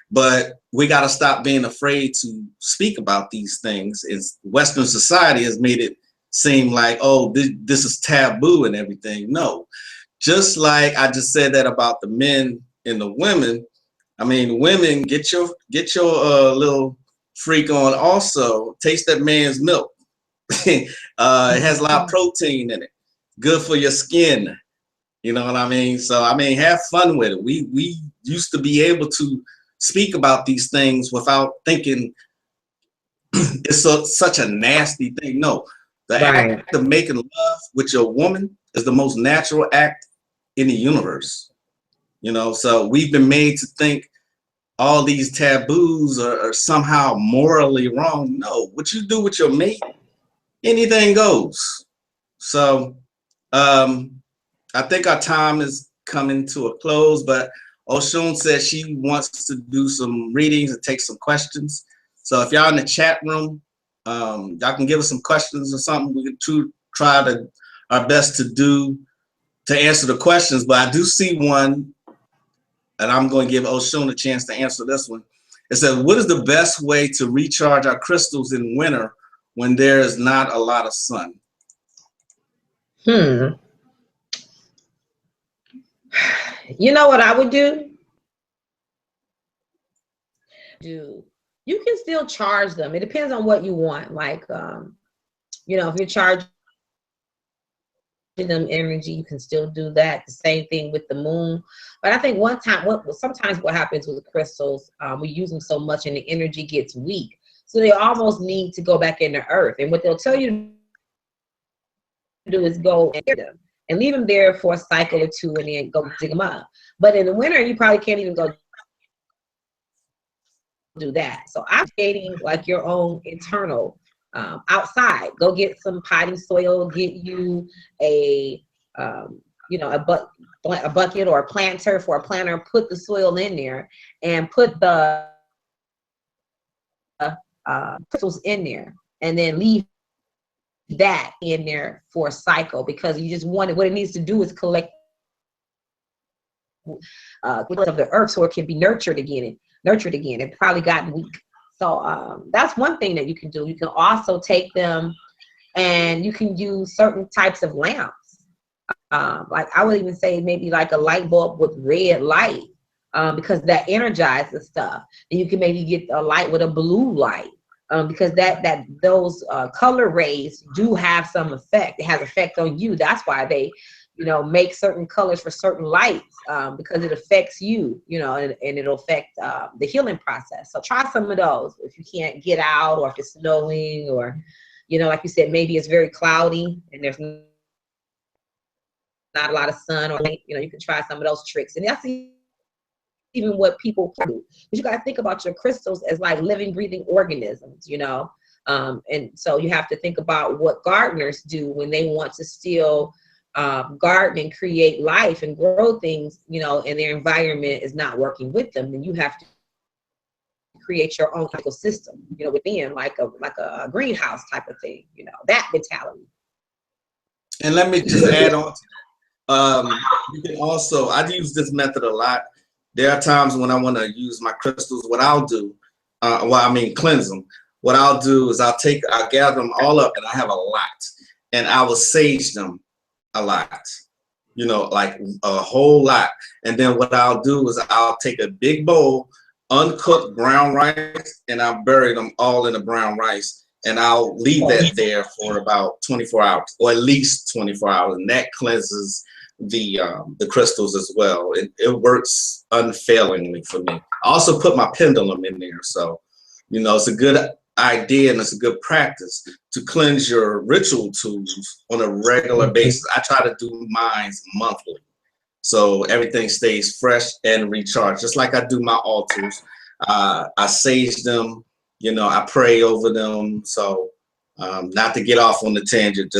But we got to stop being afraid to speak about these things. Western society has made it seem like, oh, this is taboo and everything. No, just like I just said that about the men and the women. I mean, women, get your little freak on. Also, taste that man's milk. It has a lot of protein in it. good for your skin. You know what I mean? So I mean, have fun with it. We used to be able to speak about these things without thinking it's such a nasty thing. No, the Right. act of making love with your woman is the most natural act in the universe. You know, so we've been made to think all these taboos are somehow morally wrong. No, what you do with your mate, anything goes. So I think our time is coming to a close, but Oshun said she wants to do some readings and take some questions. So if y'all in the chat room, y'all can give us some questions or something. We can try to our best to answer the questions. But I do see one, and I'm going to give Oshun a chance to answer this one. It says, what is the best way to recharge our crystals in winter when there is not a lot of sun? You know what I would do? You can still charge them. It depends on what you want. Like, you know, if you're charging them energy, you can still do that. The same thing with the moon. But I think sometimes what happens with the crystals, we use them so much and the energy gets weak. So they almost need to go back into earth. And what they'll tell you to do is go and get them and leave them there for a cycle or two and then go dig them up. But in the winter, you probably can't even go do that. So I'm creating like your own internal outside. Go get some potting soil, get you a you know, a bucket or a planter for a planter, put the soil in there and put the crystals in there and then leave that in there for a cycle, because you just want it. What it needs to do is collect of the earth so it can be nurtured again. It probably gotten weak. So that's one thing that you can do. You can also take them and you can use certain types of lamps. Like I would even say maybe like a light bulb with red light, because that energizes stuff. And you can maybe get a light with a blue light, because those color rays do have some effect. It has effect on you. That's why they, you know, make certain colors for certain lights, because it affects you, you know, and it'll affect the healing process. So try some of those if you can't get out, or if it's snowing, or, you know, like you said, maybe it's very cloudy and there's not a lot of sun, or, you know, you can try some of those tricks. And that's even what people do. But you got to think about your crystals as like living, breathing organisms, you know. And so you have to think about what gardeners do when they want to still garden and create life and grow things, you know, and their environment is not working with them. Then you have to create your own ecosystem, you know, within like a greenhouse type of thing, you know, that mentality. And let me just add on to that. You can also, I use this method a lot. There are times when I want to use my crystals. What I'll do, cleanse them. What I'll do is I'll gather them all up, and I have a lot, and I will sage them a lot, you know, like a whole lot. And then what I'll do is I'll take a big bowl, uncooked brown rice, and I'll bury them all in the brown rice, and I'll leave that there for about 24 hours, or at least 24 hours, and that cleanses the crystals as well. It works unfailingly for me. I also put my pendulum in there, so you know it's a good idea and it's a good practice to cleanse your ritual tools on a regular basis. I try to do mine monthly, so everything stays fresh and recharged, just like I do my altars. I sage them, you know, I pray over them. So not to get off on the tangent,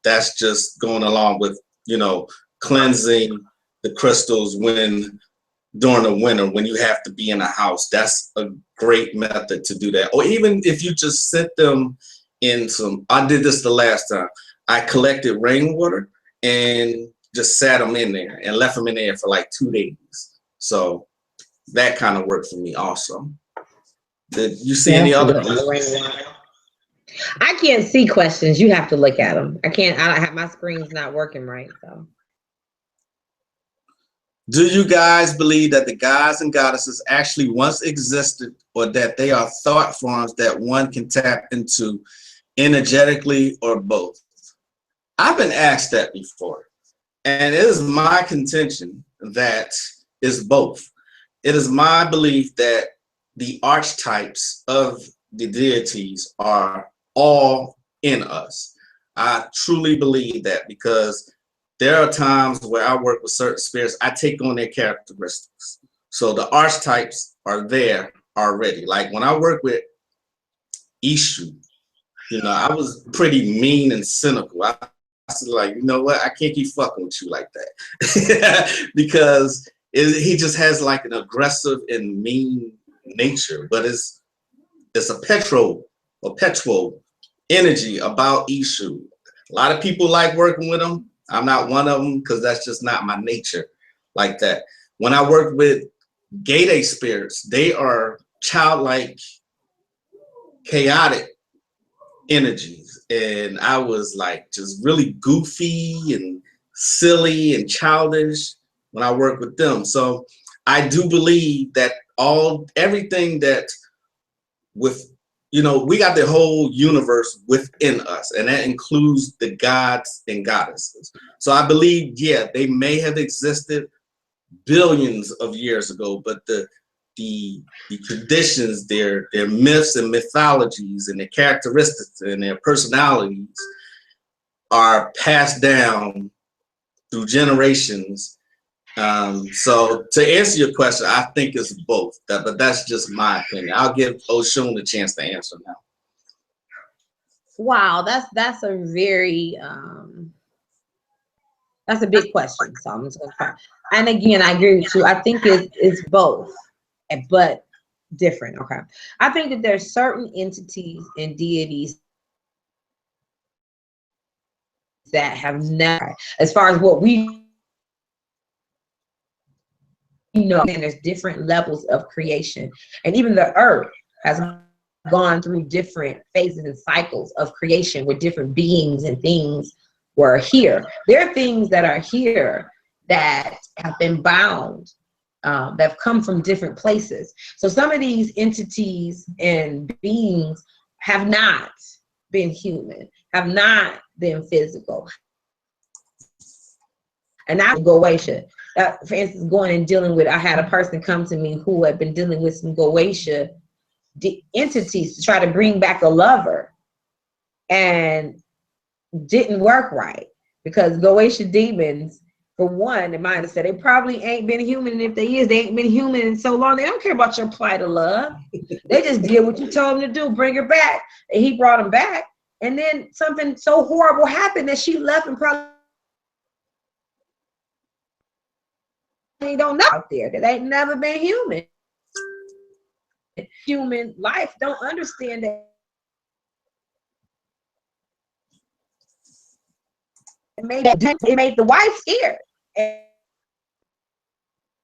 that's just going along with, you know, cleansing the crystals during the winter when you have to be in a house. That's a great method to do that. Or even if you just sit them in I did this the last time. I collected rainwater and just sat them in there and left them in there for like 2 days. So that kind of worked for me also. Did you see any other questions? I can't see questions. You have to look at them. I have my screen's not working right. So. Do you guys believe that the gods and goddesses actually once existed, or that they are thought forms that one can tap into energetically, or both? I've been asked that before, and it is my contention that is both. It is my belief that the archetypes of the deities are all in us. I truly believe that, because there are times where I work with certain spirits, I take on their characteristics. So the archetypes are there already. Like when I work with Oshun, I was pretty mean and cynical. I said, like, you know what? I can't keep fucking with you like that. Because he just has like an aggressive and mean nature, but it's a perpetual energy about Oshun. A lot of people like working with him. I'm not one of them, because that's just not my nature like that. When I work with Gate spirits, they are childlike, chaotic energies. And I was like just really goofy and silly and childish when I work with them. So I do believe that everything that we got the whole universe within us, and that includes the gods and goddesses. So I believe, yeah, they may have existed billions of years ago, but the traditions, their myths and mythologies and their characteristics and their personalities are passed down through generations. So to answer your question, I think it's both, but that's just my opinion. I'll give Oshun a chance to answer now. Wow, that's a very that's a big question. So I'm just gonna try. And again, I agree with you. I think it's both, but different. Okay. I think that there's certain entities and deities that have never, as far as what we know, and there's different levels of creation, and even the earth has gone through different phases and cycles of creation where different beings and things were here. There are things that are here that have been bound, that have come from different places. So some of these entities and beings have not been human, have not been physical. And I go away shit. For instance, going and dealing with, I had a person come to me who had been dealing with some Goetia entities to try to bring back a lover, and didn't work right, because Goetia demons, for one, in my understanding, they probably ain't been human, and if they ain't been human in so long, they don't care about your plight of love. They just did what you told them to do, bring her back, and he brought him back, and then something so horrible happened that she left and probably don't know out there that ain't never been human. Human life don't understand that. It made the wife scared,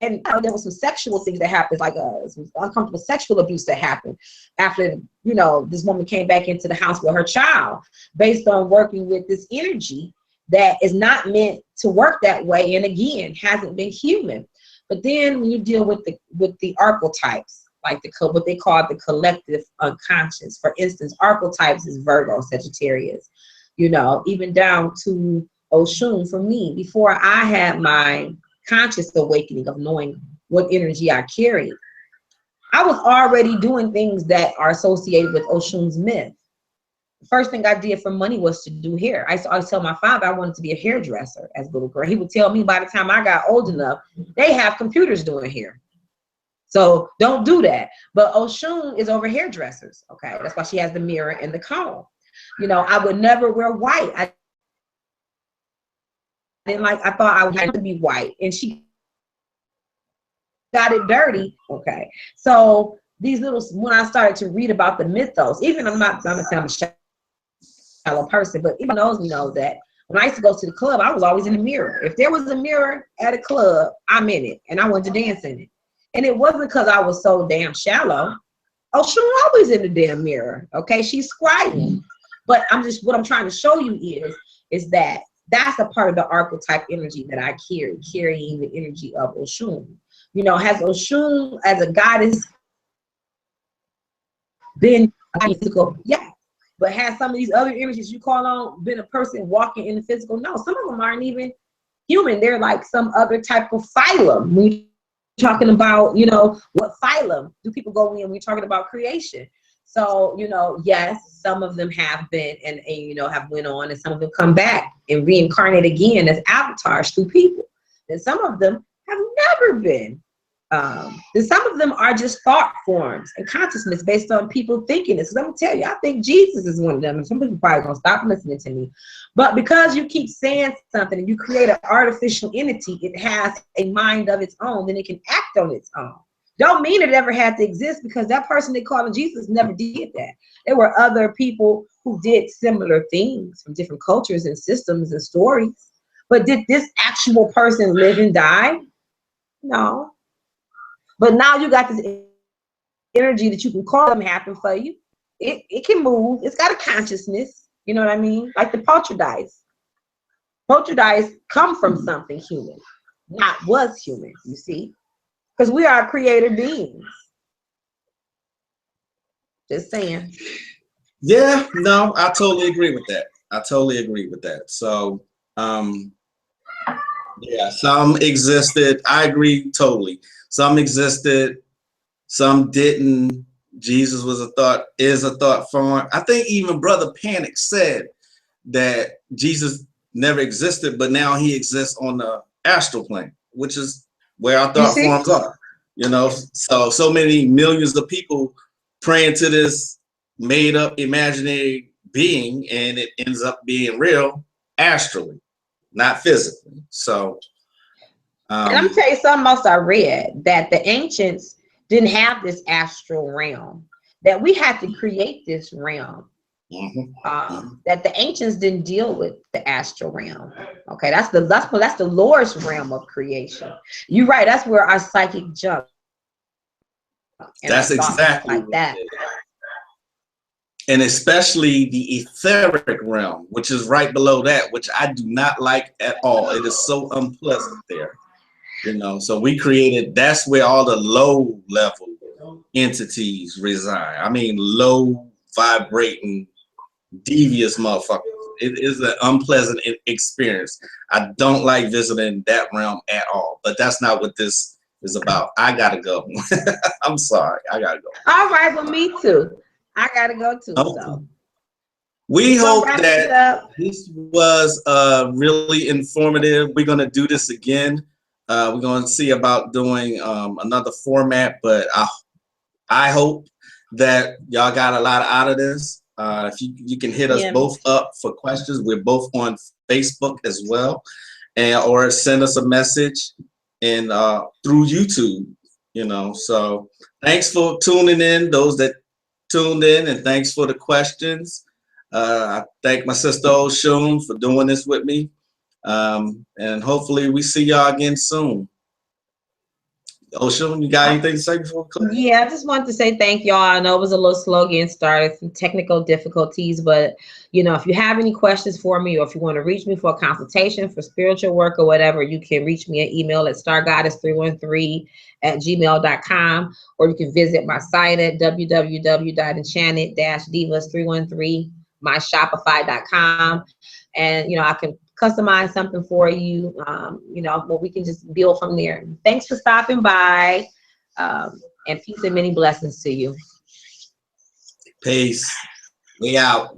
and there was some sexual things that happened, like some uncomfortable sexual abuse that happened after this woman came back into the house with her child, based on working with this energy that is not meant to work that way, and again hasn't been human. But then when you deal with the archetypes, like what they call the collective unconscious, for instance, archetypes is Virgo, Sagittarius, even down to Oshun. For me, before I had my conscious awakening of knowing what energy I carried, I was already doing things that are associated with Oshun's myth. The first thing I did for money was to do hair. I always tell my father I wanted to be a hairdresser as a little girl. He would tell me by the time I got old enough, they have computers doing hair, so don't do that. But Oshun is over hairdressers. Okay, that's why she has the mirror and the comb. I would never wear white. I thought I would to be white, and she got it dirty. Okay, so when I started to read about the mythos, even I'm not gonna say I'm a shallow person, but even those know that when I used to go to the club, I was always in the mirror. If there was a mirror at a club, I'm in it, and I wanted to dance in it. And it wasn't because I was so damn shallow. Oshun always in the damn mirror. Okay, she's scribing. But what I'm trying to show you is that that's a part of the archetype energy that I carrying the energy of Oshun. Has Oshun as a goddess been physical? Yeah. but has some of these other images you call on been a person walking in the physical? No, some of them aren't even human. They're like some other type of phylum. We talking about, you know, what phylum do people go in? We're talking about creation. So, you know, yes, some of them have been and you know, have went on, and some of them come back and reincarnate again as avatars through people. And some of them have never been. And some of them are just thought forms and consciousness based on people thinking this. Let me tell you, I think Jesus is one of them. And some people probably gonna stop listening to me. But because you keep saying something and you create an artificial entity, it has a mind of its own, then it can act on its own. Don't mean it ever had to exist, because that person they called Jesus never did that. There were other people who did similar things from different cultures and systems and stories. But did this actual person live and die? No. But now you got this energy that you can call them happen for you. It can move. It's got a consciousness. You know what I mean? Like the poltergeist. Poltergeist come from something human, not was human, you see? Because we are creator beings. Just saying. Yeah, no, I totally agree with that. I totally agree with that. So, yeah, some existed. I agree totally. Some existed, some didn't. Jesus was is a thought form. I think even Brother Panic said that Jesus never existed, but now he exists on the astral plane, which is where our thought forms are. You know, so many millions of people praying to this made up imaginary being, and it ends up being real astrally, not physically. So and I'm gonna tell you something else I read, that the ancients didn't have this astral realm, that we had to create this realm. That the ancients didn't deal with the astral realm. Okay, that's the lowest realm of creation. You're right. That's where our psychic jump. That's exactly like that. And especially the etheric realm, which is right below that, which I do not like at all. It is so unpleasant there. You know, so we created, that's where all the low level entities reside. I mean, low vibrating, devious motherfuckers. It is an unpleasant experience. I don't like visiting that realm at all, but that's not what this is about. I gotta go. I'm sorry, I gotta go. All right, well, me too. I gotta go too. Okay. So we hope that this was really informative. We're gonna do this again. We're gonna see about doing another format, but I hope that y'all got a lot out of this. If you can hit us both up for questions, we're both on Facebook as well, or send us a message and through YouTube. You know, so thanks for tuning in, those that tuned in, and thanks for the questions. I thank my sister Oshun for doing this with me, and hopefully we see y'all again soon. Oshun, you got anything to say before we close? Yeah, I just wanted to say thank y'all. I know it was a little slow getting started, some technical difficulties, but you know, if you have any questions for me, or if you want to reach me for a consultation for spiritual work or whatever, you can reach me at email at stargoddess313@gmail.com, or you can visit my site at www.enchanted-divas313myshopify.com, and you know, I can customize something for you, you know, where we can just build from there. Thanks for stopping by, and peace and many blessings to you. Peace. We out.